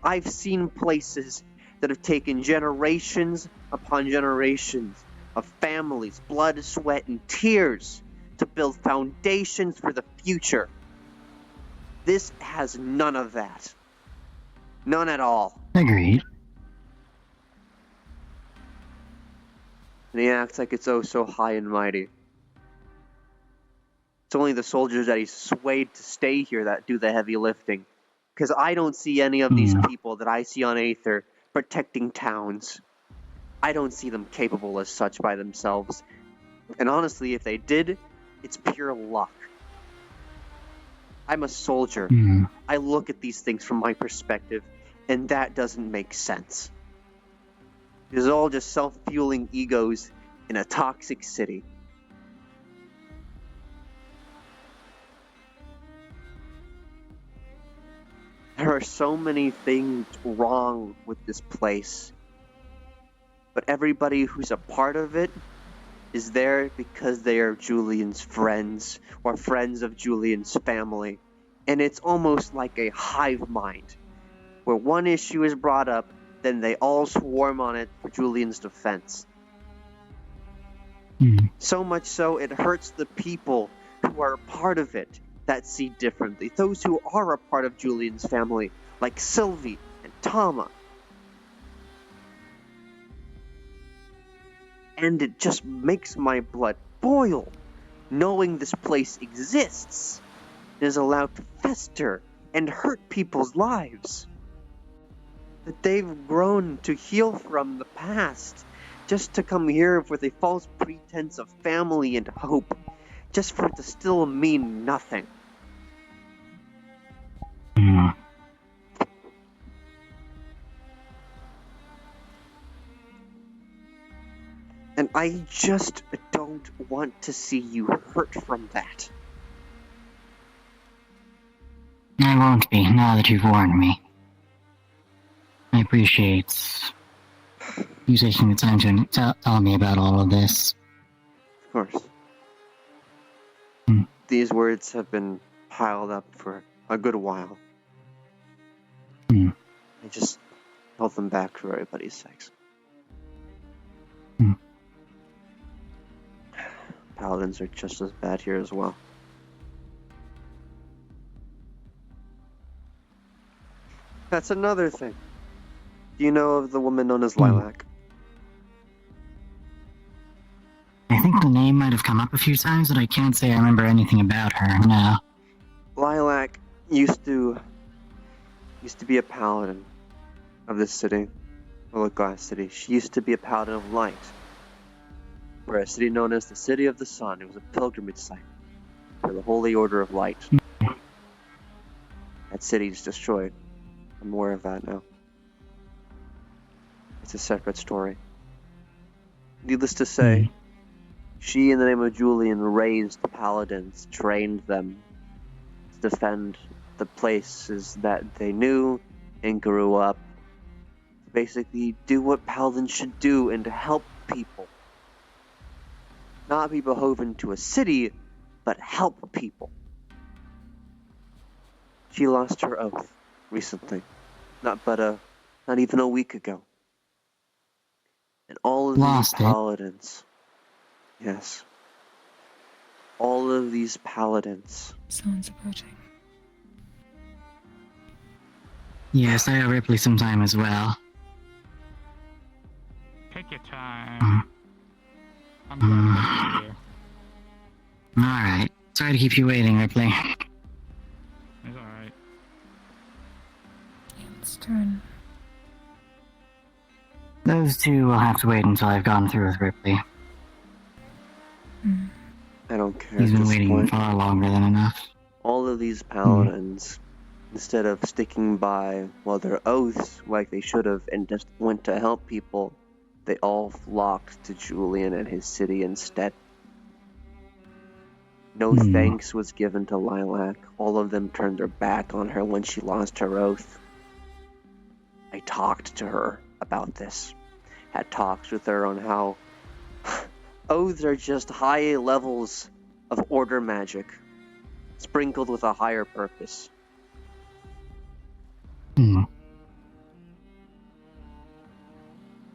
I've seen places that have taken generations upon generations of families, blood, sweat, and tears to build foundations for the future. This has none of that. None at all. Agreed. And he acts like it's oh so high and mighty. It's only the soldiers that he's swayed to stay here that do the heavy lifting. Because I don't see any of these people that I see on Aether protecting towns. I don't see them capable as such by themselves. And honestly, if they did, it's pure luck. I'm a soldier. I look at these things from my perspective, and that doesn't make sense. It's all just self-fueling egos in a toxic city. There are so many things wrong with this place. But everybody who's a part of it is there because they are Julian's friends or friends of Julian's family. And it's almost like a hive mind, where one issue is brought up, then they all swarm on it for Julian's defense. So much so, it hurts the people who are a part of it that see differently. Those who are a part of Julian's family, like Sylvie and Tama. And it just makes my blood boil, knowing this place exists and is allowed to fester and hurt people's lives. That they've grown to heal from the past, just to come here with a false pretense of family and hope, just for it to still mean nothing. And I just don't want to see you hurt from that. I won't be, now that you've warned me. I appreciate you taking the time to tell me about all of this. Of course. These words have been piled up for a good while. I just held them back for everybody's sakes. paladins are just as bad here as well. That's another thing. Do you know of the woman known as Lilac? I think the name might have come up a few times, but I can't say I remember anything about her, no. Lilac used to be a paladin of this city, the Glass City. She used to be a paladin of light, for a city known as the City of the Sun. It was a pilgrimage site for the Holy Order of Light. That city is destroyed. I'm aware of that now. It's a separate story. Needless to say, she, in the name of Julian, raised the paladins, trained them to defend the places that they knew and grew up. Basically, do what paladins should do and to help people. Not be beholden to a city, but help people. She lost her oath recently, not even a week ago. And all of these paladins, yes, all of these paladins. Someone's approaching. Yes, I owe Ripley some time as well. Take your time. I'm glad to be here. Alright. Sorry to keep you waiting, Ripley. It's alright. It's turn. Those two will have to wait until I've gone through with Ripley. I don't care. He's at been this waiting point. far longer than enough. All of these paladins, instead of sticking by, their oaths like they should have and just went to help people, they all flocked to Julian and his city instead. No thanks was given to Lilac. All of them turned their back on her when she lost her oath. I talked to her about this. Had talks with her on how oaths are just high levels of order magic, sprinkled with a higher purpose. And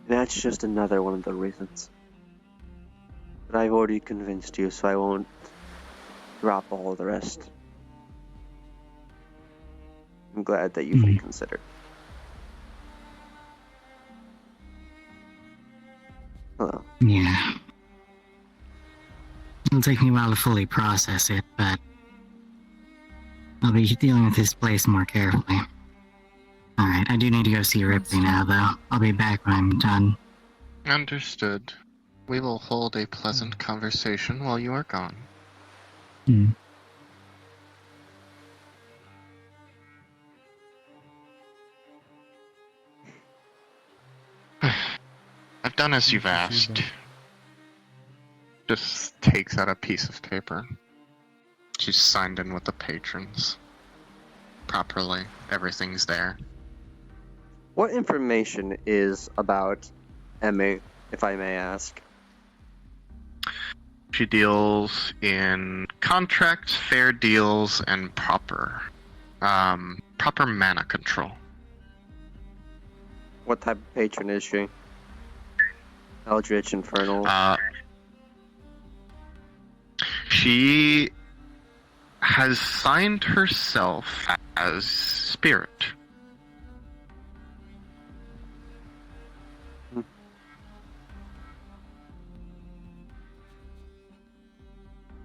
that's just another one of the reasons. But I've already convinced you, so I won't drop all the rest. I'm glad that you've reconsidered. Hello. Yeah. It'll take me a while to fully process it, but I'll be dealing with this place more carefully. Alright, I do need to go see Ripley now, though. I'll be back when I'm done. Understood. We will hold a pleasant conversation while you are gone. I've done as you've asked. Just takes out a piece of paper. She's signed in with the patrons. Properly. Everything's there. What information is about Emmy, if I may ask? She deals in contracts, fair deals, and proper mana control. What type of patron is she? Eldritch, Infernal? She has signed herself as Spirit. At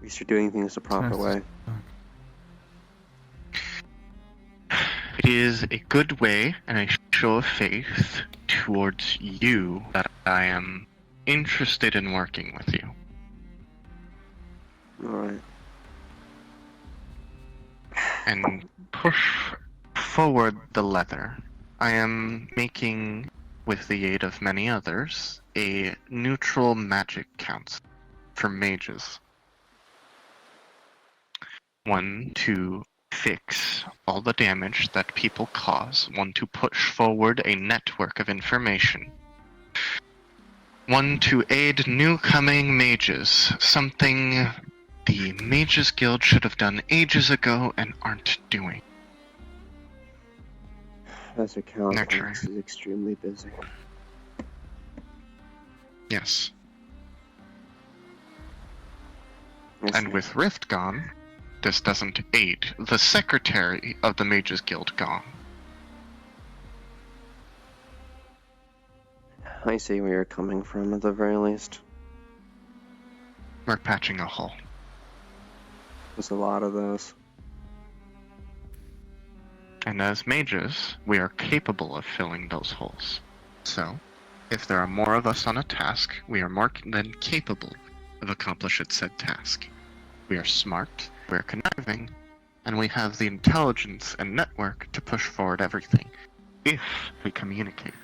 least you're doing things the proper way. It is a good way and a show of faith towards you that I am interested in working with you. Alright. And push forward the leather. I am making, with the aid of many others, a neutral magic council for mages. One to fix all the damage that people cause. One to push forward a network of information. One to aid new coming mages. Something the Mages Guild should have done ages ago and aren't doing. Professor Calvin is extremely busy. Yes. And with Rift gone, this doesn't aid. The secretary of the Mages Guild gone. I see where you're coming from, at the very least. We're patching a hole. There's a lot of those. And as mages, we are capable of filling those holes. So, if there are more of us on a task, we are more than capable of accomplishing said task. We are smart, we are conniving, and we have the intelligence and network to push forward everything, if we communicate.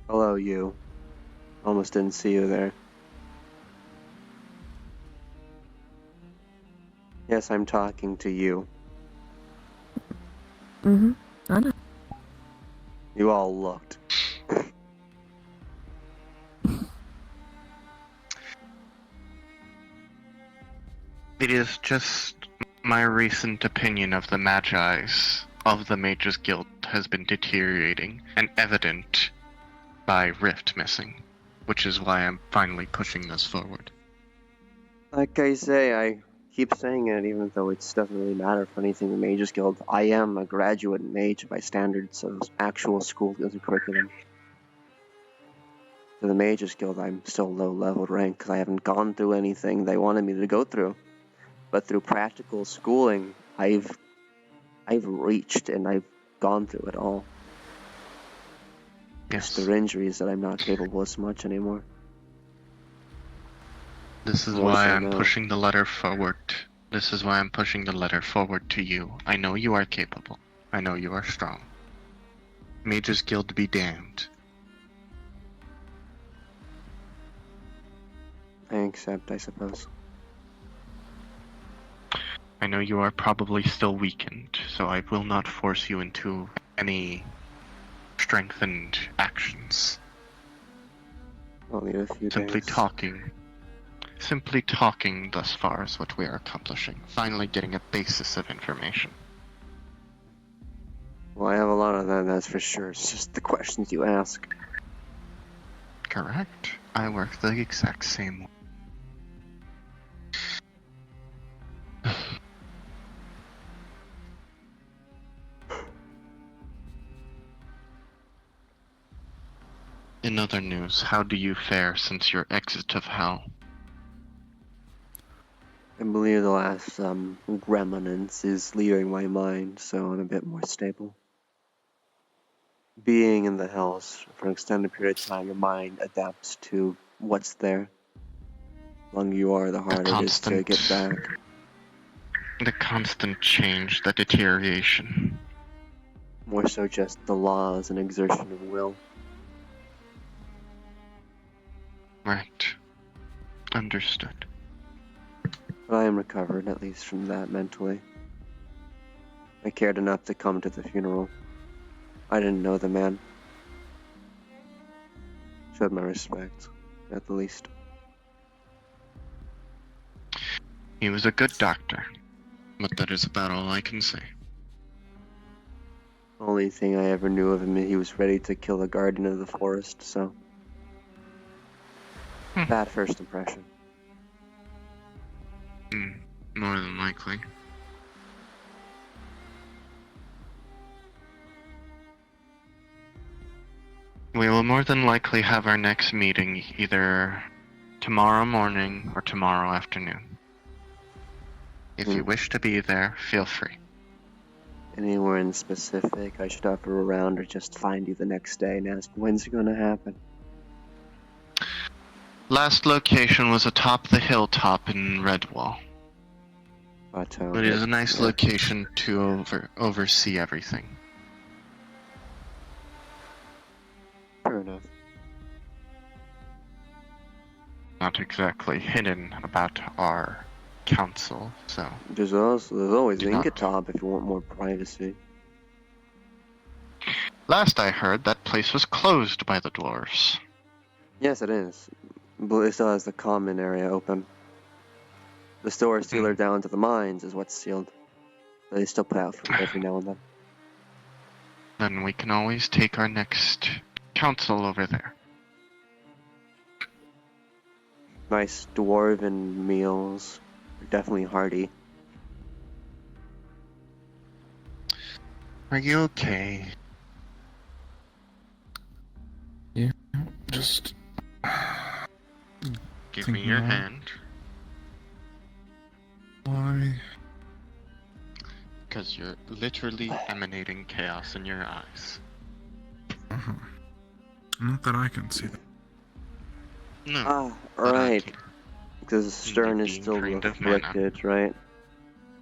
Hello, you. Almost didn't see you there. Yes, I'm talking to you. Mm-hmm. I know. You all looked. It is just my recent opinion of the Magi's of the Mages Guild has been deteriorating, and evident by Rift missing, which is why I'm finally pushing this forward. Like I say, I keep saying it even though it doesn't really matter for anything in the Mages Guild. I am a graduate mage by standards of actual school curriculum. For the Mages Guild, I'm still low-level rank because I haven't gone through anything they wanted me to go through. But through practical schooling, I've reached and I've gone through it all. Yes. It's their injuries that I'm not capable as much anymore. This is More why so I'm now. pushing the letter forward. This is why I'm pushing the letter forward to you. I know you are capable. I know you are strong. Mages Guild be damned. I accept, I suppose. I know you are probably still weakened, so I will not force you into any strengthened actions. I'll need a few Simply days. Simply talking thus far is what we are accomplishing. Finally getting a basis of information. Well, I have a lot of that, that's for sure. It's just the questions you ask. Correct. I work the exact same way. In other news, how do you fare since your exit of hell? I believe the last gremlins is leaving my mind, so I'm a bit more stable. Being in the hells for an extended period of time, your mind adapts to what's there. The longer you are, the harder it is to get back. The constant change, the deterioration. More so just the laws and exertion of will. Right. Understood. But I am recovered, at least from that mentally. I cared enough to come to the funeral. I didn't know the man. Showed my respect, at the least. He was a good doctor, but that is about all I can say. Only thing I ever knew of him, he was ready to kill the guardian of the forest, so... Bad first impression. More than likely. We will more than likely have our next meeting either tomorrow morning or tomorrow afternoon. If you wish to be there, feel free. Anywhere in specific I should offer around or just find you the next day and ask when's it gonna happen? Last location was atop the hilltop in Redwall. Plateau. But it is a nice location to oversee everything. Fair enough. Not exactly hidden about our council, so... There's always Do not- Inkatop if you want more privacy. Last I heard, that place was closed by the dwarves. Yes, it is. But it still has the common area open. The store sealer down to the mines is what's sealed. They still put out food every now and then. Then we can always take our next council over there. nice dwarven meals. They're definitely hearty. Are you okay? Yeah, just Give me your hand. Why? Because you're literally emanating chaos in your eyes. Uh-huh. Not that I can see that. No. Ah, but I right. can. Because the stern is being still drained of mana. afflicted, right?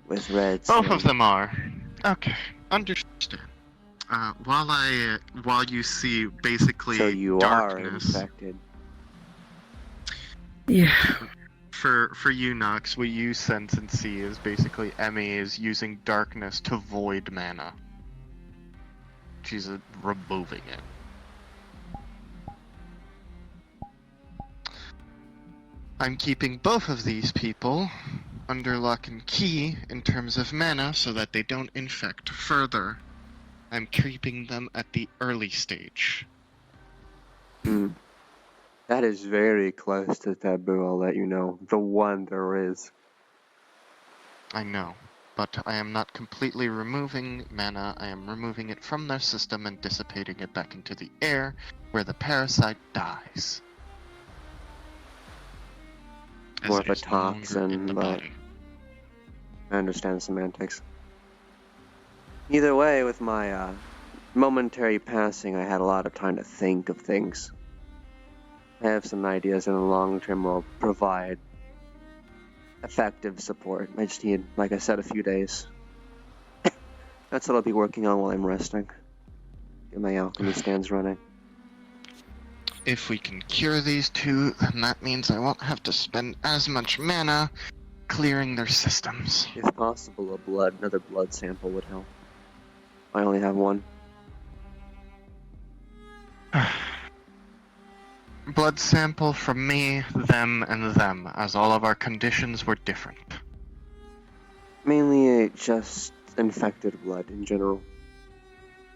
With red. Both of them are. Okay, understand. While you see basically So you darkness. are infected. Yeah. For you, Nox, what you sense and see is basically Emmy is using darkness to void mana. She's removing it. I'm keeping both of these people under lock and key in terms of mana so that they don't infect further. I'm keeping them at the early stage. That is very close to taboo, I'll let you know. The one there is. I know, but I am not completely removing mana. I am removing it from their system and dissipating it back into the air, where the parasite dies. More of a toxin, but I understand semantics. Either way, with my momentary passing, I had a lot of time to think of things. I have some ideas in the long term will provide effective support. I just need, like I said, a few days. That's what I'll be working on while I'm resting. Get my alchemy stands running. If we can cure these two, then that means I won't have to spend as much mana clearing their systems. If possible, another blood sample would help. I only have one. Blood sample from me, them, and them, as all of our conditions were different. Mainly just infected blood in general.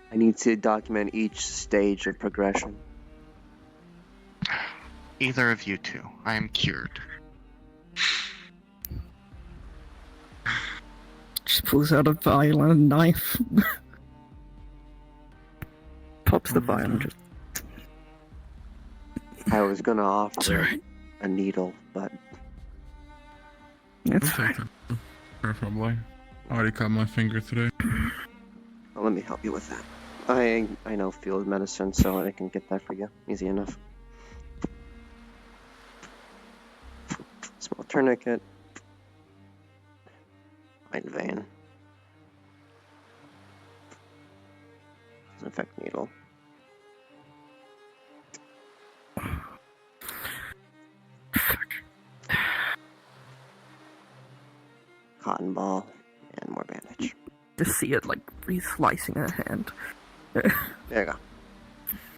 I need to document each stage of progression. Either of you two. I am cured. Just pulls out a vial and a knife. Pops the vial and just... I was gonna offer a needle, but... It's fine. Probably. I already cut my finger today. Well, let me help you with that. I know field medicine, so I can get that for you. Easy enough. Small tourniquet. Fine vein. Disinfect needle. Cotton ball and more bandage. Just see it like re-slicing her hand. There you go.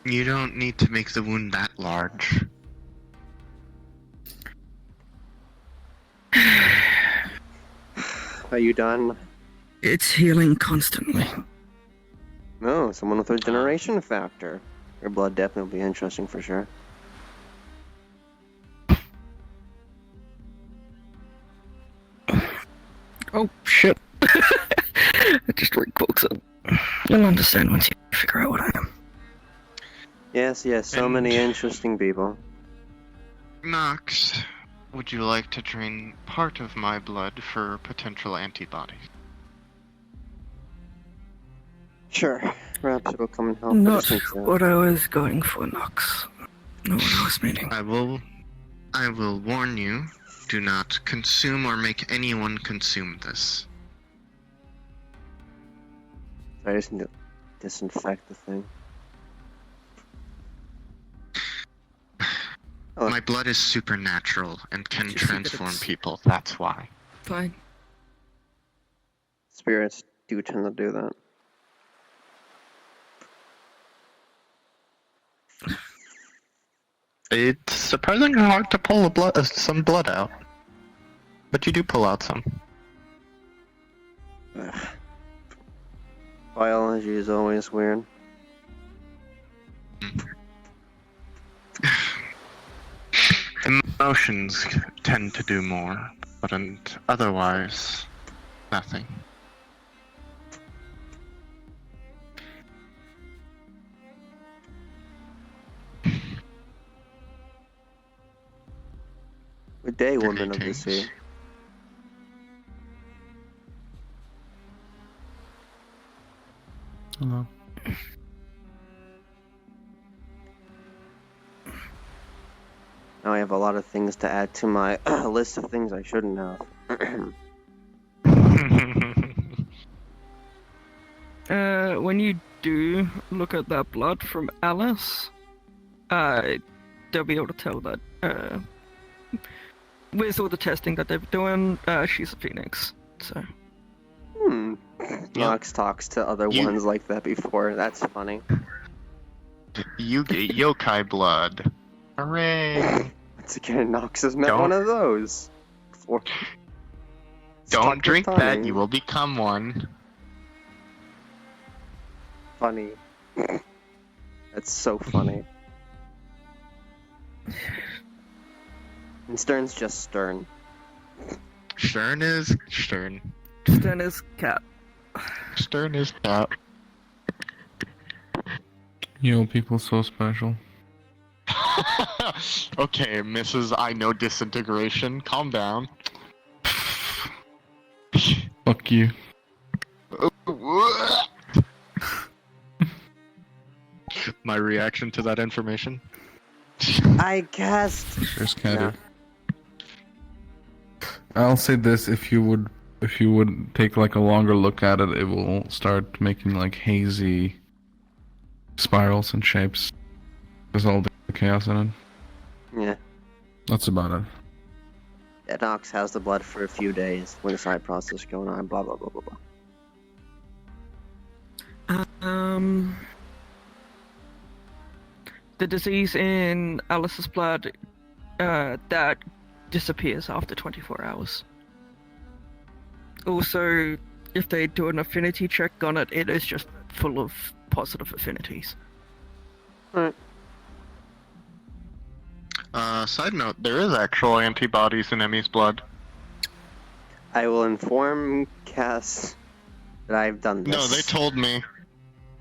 You don't need to make the wound that large. Are you done? It's healing constantly. No, someone with a regeneration factor. Your blood definitely will be interesting for sure. Oh, shit. I just re-quotes it. You'll understand once you figure out what I am. Yes, so many interesting people. Nox, would you like to drain part of my blood for potential antibodies? Sure. Perhaps it'll come and help. Not what I was going for, Nox. Not what I was meaning. I will warn you, do not consume or make anyone consume this. I just need to disinfect the thing. Oh. My blood is supernatural and can transform people, that's why. Fine. Spirits do tend to do that. It's surprisingly hard to pull some blood out. But you do pull out some. Biology is always weird. Emotions tend to do more, but otherwise, nothing. Good day, woman of the sea. Hello. Now I have a lot of things to add to my list of things I shouldn't have. When you do look at that blood from Alice, they'll be able to tell that, with all the testing that they're doing, she's a phoenix, so. Nox talks to other ones like that before. That's funny. You get yokai blood. Hooray! Once again, Nox has met one of those. Don't drink that, you will become one. Funny. That's so funny. And Stern's just Stern. Stern is Stern. Stern is cat. Stern is cat. You people so special. Okay, Mrs. I know disintegration, calm down. Fuck you. My reaction to that information? I guessed. There's Candy. I'll say this: if you would take like a longer look at it, it will start making like hazy spirals and shapes. There's all the chaos in it. Yeah. That's about it. Yeah, Nox has the blood for a few days when the side process going on. Blah blah blah blah blah. The disease in Alice's blood, that disappears after 24 hours. Also, if they do an affinity check on it, it is just full of positive affinities. Alright. Side note, there is actual antibodies in Emmy's blood. I will inform Cass that I've done this. No, they told me.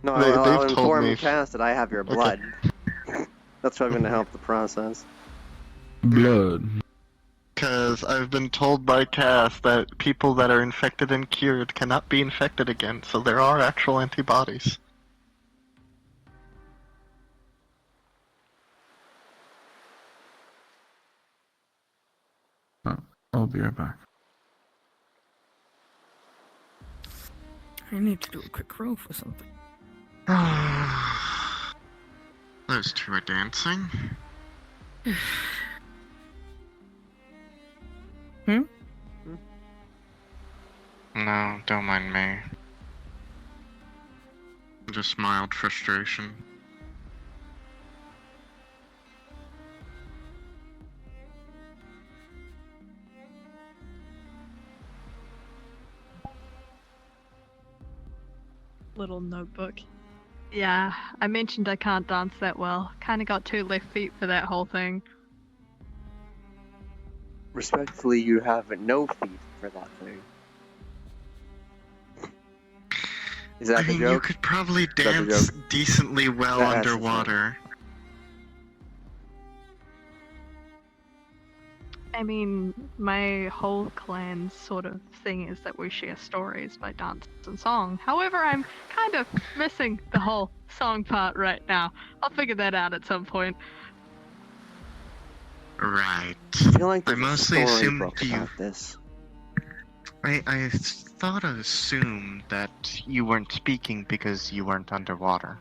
No, They've I'll told inform me. Cass that I have your blood. That's what's going to help the process. Blood. Because I've been told by Cass that people that are infected and cured cannot be infected again, so there are actual antibodies. I'll be right back. I need to do a quick roll for something. Those two are dancing. No, don't mind me. Just mild frustration. Little notebook. Yeah, I mentioned I can't dance that well. Kinda got 2 left feet for that whole thing. Respectfully, you have no feet for that thing. Is that the joke? You could probably dance decently well That's the underwater. I mean, my whole clan's sort of thing is that we share stories by dance and song. However, I'm kind of missing the whole song part right now. I'll figure that out at some point. Right. I feel like I there's mostly a story assumed book you. about this. I thought I assumed that you weren't speaking because you weren't underwater.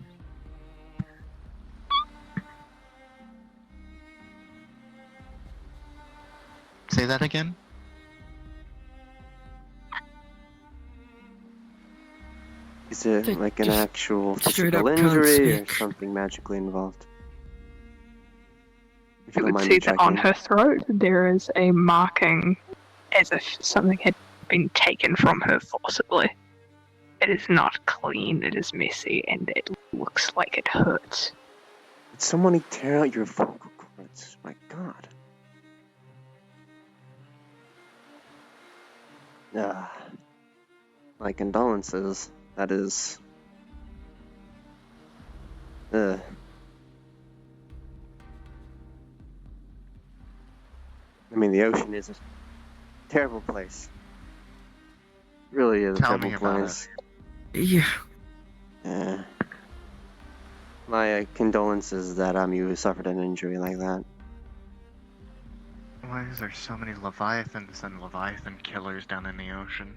Say that again? Is it They like an just actual straight physical up can't injury or speak. something magically involved? If You don't would mind see me that on checking. her throat there is a marking as if something had been taken from her forcibly. It is not clean, it is messy, and it looks like it hurts. Did somebody tear out your vocal cords? My god. My condolences. That is... I mean, the ocean is a terrible place. Really is a Tell terrible me about place. Yeah. Yeah. My condolences that you suffered an injury like that. Why is there so many leviathans and leviathan killers down in the ocean?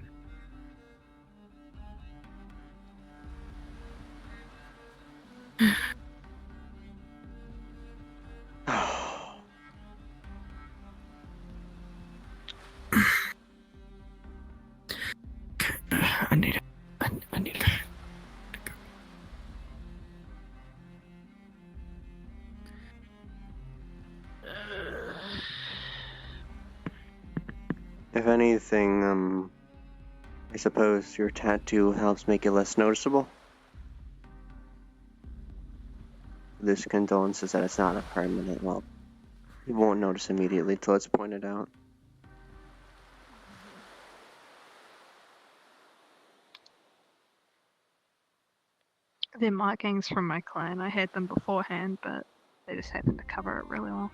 I need it. I need it. If anything, I suppose your tattoo helps make it less noticeable. This condolences that it's not a permanent, well, you won't notice immediately till it's pointed out. They're markings from my clan. I had them beforehand, but they just happened to cover it really well.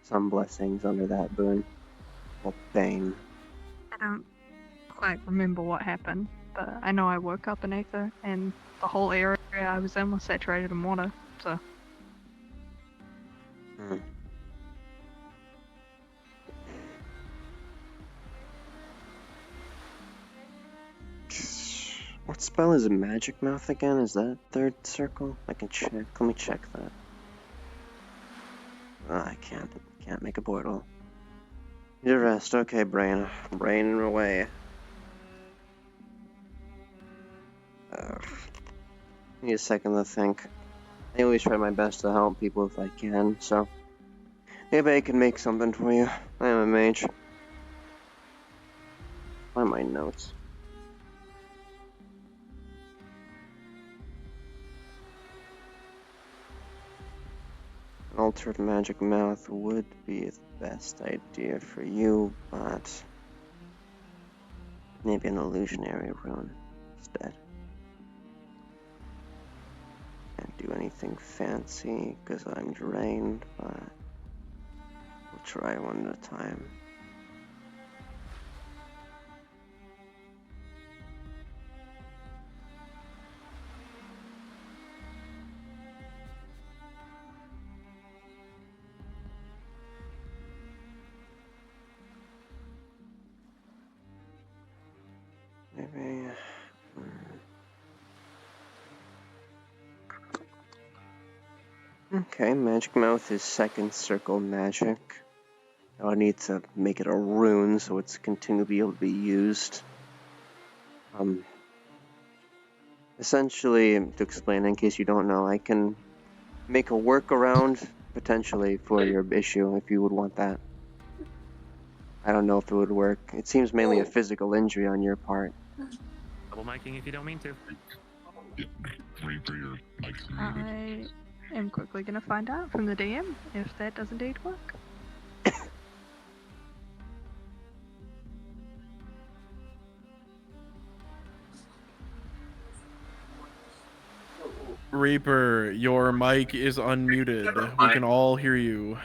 Some blessings under that boon. Or bane. I don't quite remember what happened, but I know I woke up in Aether, and the whole area I was in was saturated in water, so... What spell is a magic mouth again? Is that third circle? I can check. Let me check that. I can't make a portal. Need a rest. Okay, brain. Brain away. Need a second to think. I always try my best to help people if I can, so... Maybe I can make something for you. I am a mage. Find my notes. An altered magic mouth would be the best idea for you, but... maybe an illusionary rune instead. Can't do anything fancy because I'm drained, but... we'll try one at a time. Maybe... Okay, Magic Mouth is second circle magic. I need to make it a rune so it's continually able to be used. Essentially, to explain in case you don't know, I can make a workaround potentially for your issue if you would want that. I don't know if it would work. It seems mainly a physical injury on your part. Double miking if you don't mean to. I am quickly going to find out from the DM if that does indeed work. Reaper, your mic is unmuted. We can all hear you.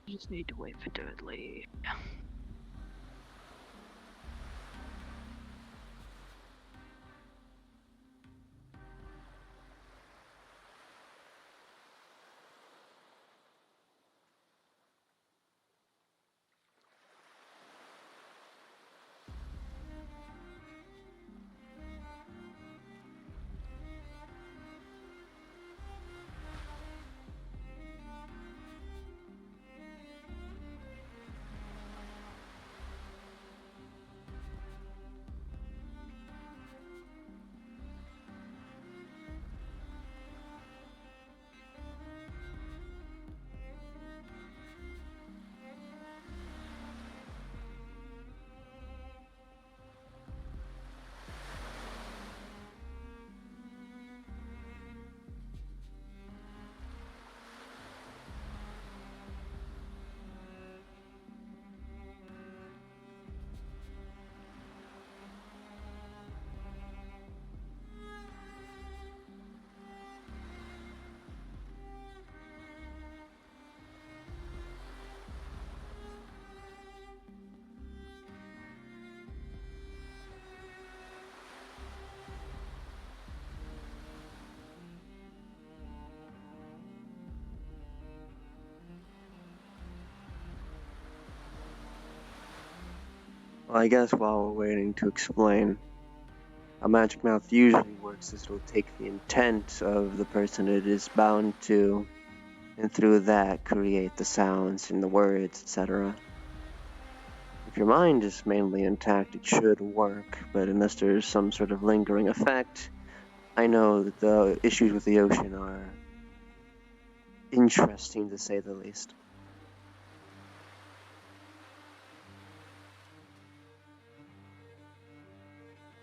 You just need to wait for Dudley. Well, I guess while we're waiting to explain, how Magic Mouth usually works is it'll take the intent of the person it is bound to, and through that create the sounds and the words, etc. If your mind is mainly intact, it should work, but unless there's some sort of lingering effect, I know that the issues with the ocean are interesting to say the least.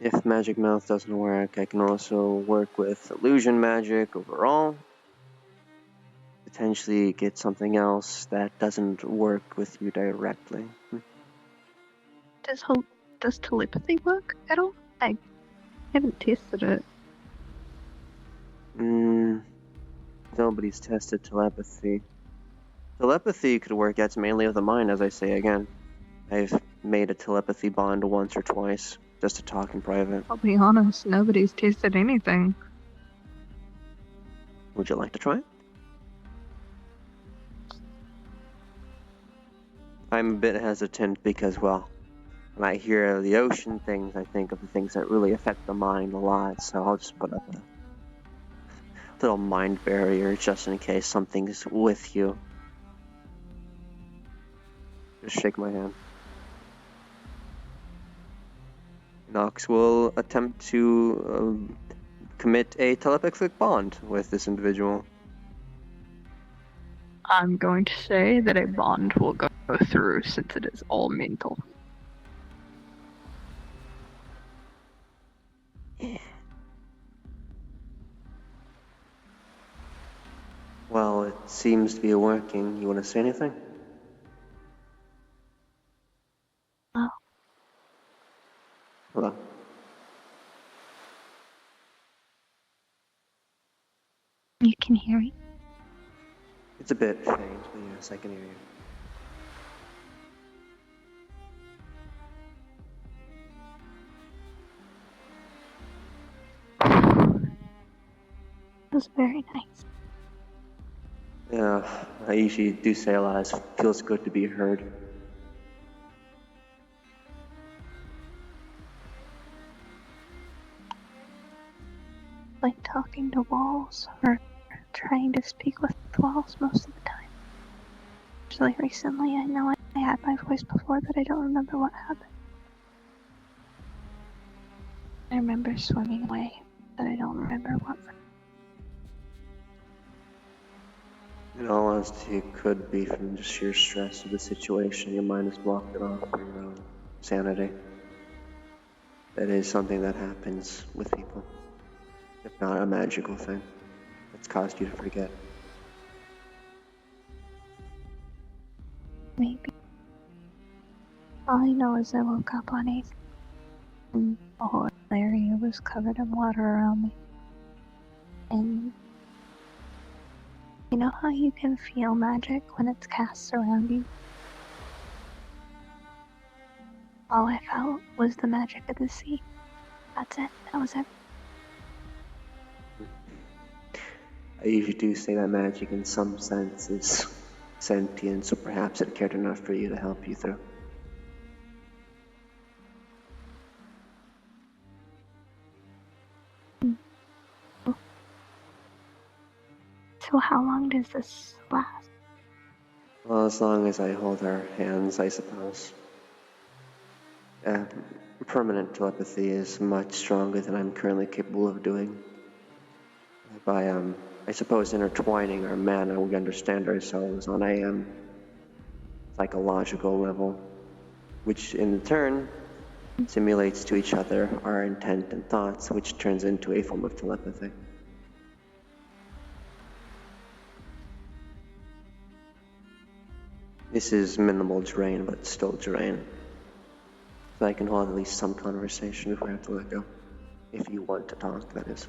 If Magic Mouth doesn't work, I can also work with illusion magic overall. Potentially get something else that doesn't work with you directly. Does telepathy work at all? I haven't tested it. Nobody's tested telepathy. Telepathy could work, that's mainly of the mind, as I say again. I've made a telepathy bond once or twice, just to talk in private. I'll be honest, nobody's tested anything. Would you like to try it? I'm a bit hesitant because, well, when I hear the ocean things, I think of the things that really affect the mind a lot, so I'll just put up a little mind barrier just in case something's with you. Just shake my hand. Nox will attempt to commit a telepathic bond with this individual. I'm going to say that a bond will go through since it is all mental. Well, it seems to be working. You want to say anything? Oh. Hello. You can hear me? It's a bit faint, but yes, I can hear you. It was very nice. Yeah, I usually do say a lot. It feels good to be heard. Like talking to walls or trying to speak with walls most of the time. Actually, recently, I know I had my voice before, but I don't remember what happened. I remember swimming away, but I don't remember what. In all honesty, it could be from just sheer stress of the situation. Your mind has blocked it off for your own sanity. That is something that happens with people. If not a magical thing that's caused you to forget. Maybe. All I know is I woke up on Aether, and the whole area was covered in water around me. And you know how you can feel magic when it's cast around you? All I felt was the magic of the sea. That's it. That was it. I usually do say that magic in some sense is sentient, so perhaps it cared enough for you to help you through. So how long does this last? Well, as long as I hold our hands, I suppose. Permanent telepathy is much stronger than I'm currently capable of doing. By, I suppose, intertwining our mana, we understand ourselves on a psychological level, which in turn simulates to each other our intent and thoughts, which turns into a form of telepathy. This is minimal drain, but still drain. So I can hold at least some conversation before I have to let go. If you want to talk, that is.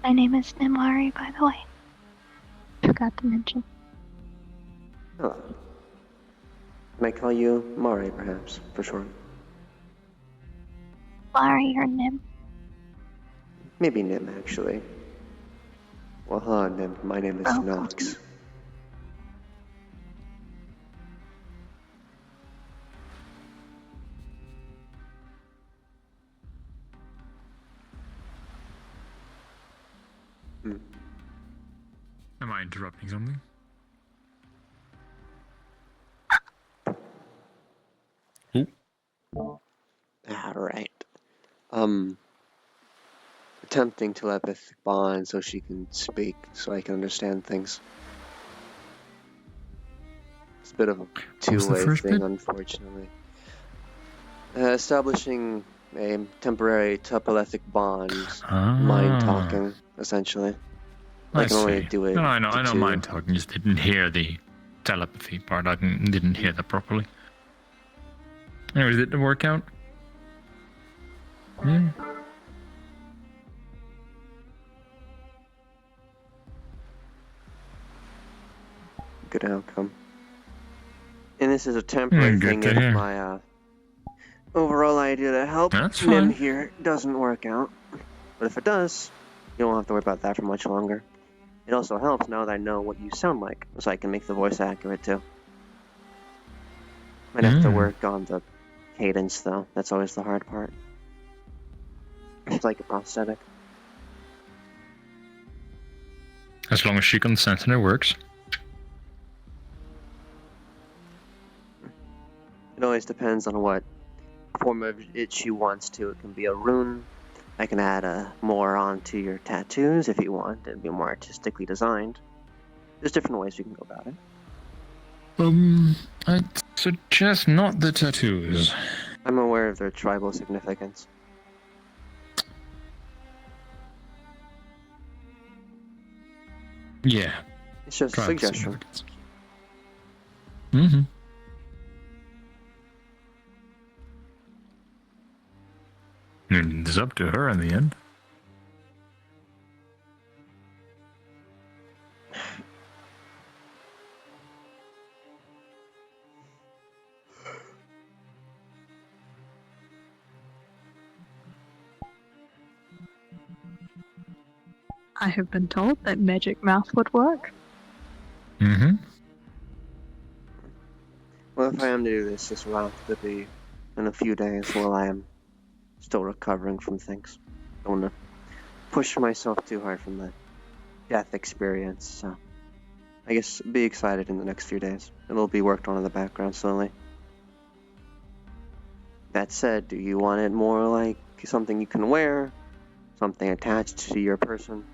My name is Nimari, by the way. Forgot to mention. Hello. Can I call you Mari, perhaps, for short? Mari or Nim? Maybe Nim, actually. Well, hello, Nim. My name is Nox. Am I interrupting something? Alright. Attempting telepathic bond so she can speak, so I can understand things. It's a bit of a two-way thing, unfortunately. Establishing a temporary telepathic bond, mind talking, essentially. I can only do it. No, I know to mind talking. Just didn't hear the telepathy part. I didn't hear that properly. Anyways, did it work out? Yeah. Good outcome. And this is a temporary thing if my overall idea to help Nim here doesn't work out. But if it does, you don't have to worry about that for much longer. It also helps now that I know what you sound like, so I can make the voice accurate too. Might have to work on the cadence though, that's always the hard part. It's like a prosthetic. As long as she consents and it works. It always depends on what form of it she wants to. It can be a rune. I can add more onto your tattoos if you want. It'd be more artistically designed. There's different ways we can go about it. I'd suggest not the tattoos. I'm aware of their tribal significance. Yeah. It's just a suggestion. Mm-hmm. It's up to her in the end. I have been told that magic mouth would work. Mm-hmm. Well, if I am to do this will have to be in a few days while I am still recovering from things. I don't want to push myself too hard from the death experience, so I guess be excited in the next few days. It'll be worked on in the background slowly. That said, do you want it more like something you can wear? Something attached to your person?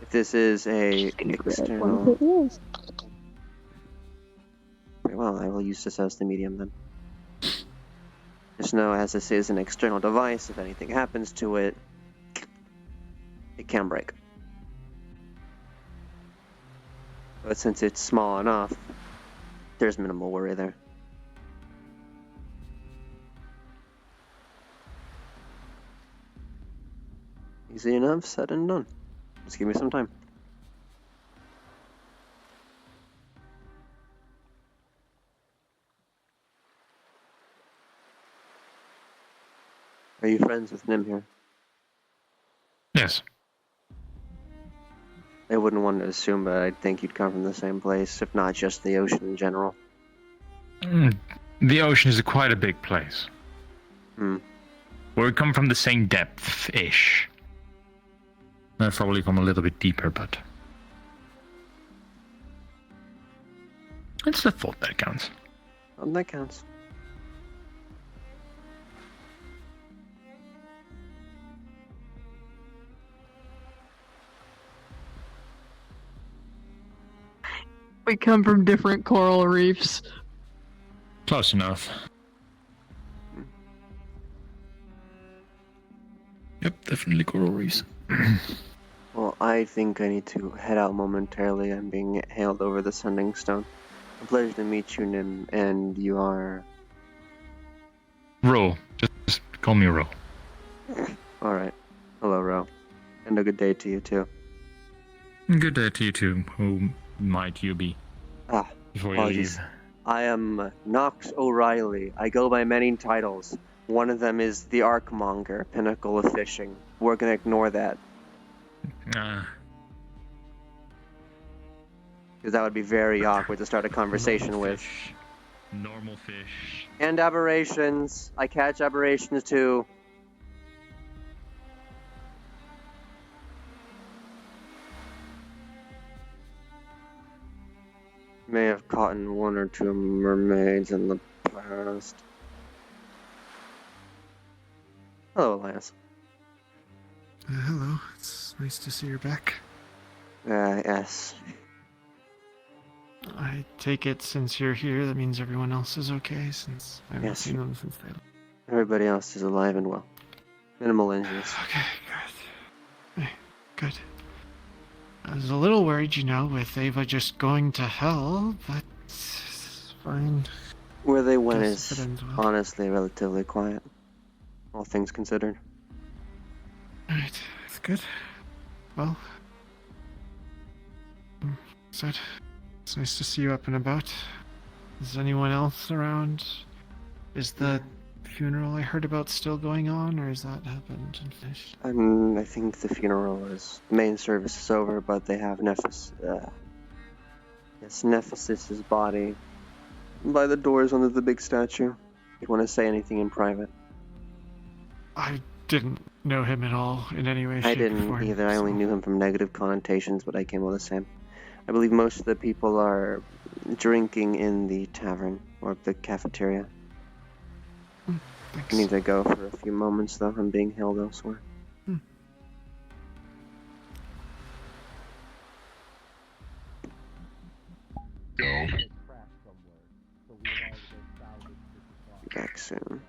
If this is a external... Very well, I will use this as the medium then. Just know, as this is an external device, if anything happens to it, it can break. But since it's small enough, there's minimal worry there. Easy enough, said and done. Just give me some time. Are you friends with Nim here? Yes. I wouldn't want to assume, but I'd think you'd come from the same place, if not just the ocean in general. The ocean is quite a big place. Hmm. We come from the same depth-ish. I probably come a little bit deeper, but... it's the thought that counts. That counts. We come from different coral reefs. Close enough. Yep, definitely coral reefs. Well, I think I need to head out momentarily. I'm being hailed over the sending stone. A pleasure to meet you, Nim, and you are... Ro. Just call me Ro. Alright. Hello, Ro. And a good day to you, too. Good day to you, too. Who might you be? Ah, before apologies. you I am Knox O'Reilly. I go by many titles. One of them is the Arkmonger, pinnacle of fishing. We're gonna ignore that, because that would be very awkward to start a conversation with. Normal fish. And aberrations. I catch aberrations too. May have caught one or two mermaids in the past. Hello, Elias. Hello, it's nice to see you're back. Yes. I take it since you're here, that means everyone else is okay, since I haven't Yes. seen them since they... Everybody else is alive and well. Minimal injuries. Okay, good. Good. I was a little worried, with Ava just going to hell, but it's fine. Where they went Guess if is it ends well. honestly relatively quiet, all things considered. Alright, that's good. Well... Said, it's nice to see you up and about. Is anyone else around? Is the funeral I heard about still going on, or has that happened and finished? I think the funeral main service is over, but they have Nephis's body by the doors under the big statue. If you want to say anything in private. I didn't know him at all in any way, I shape, or didn't form. either. I only knew him from negative connotations, but I came all the same. I believe most of the people are drinking in the tavern or the cafeteria. Thanks. I need to go for a few moments, though. I'm being held elsewhere. Go. Back soon.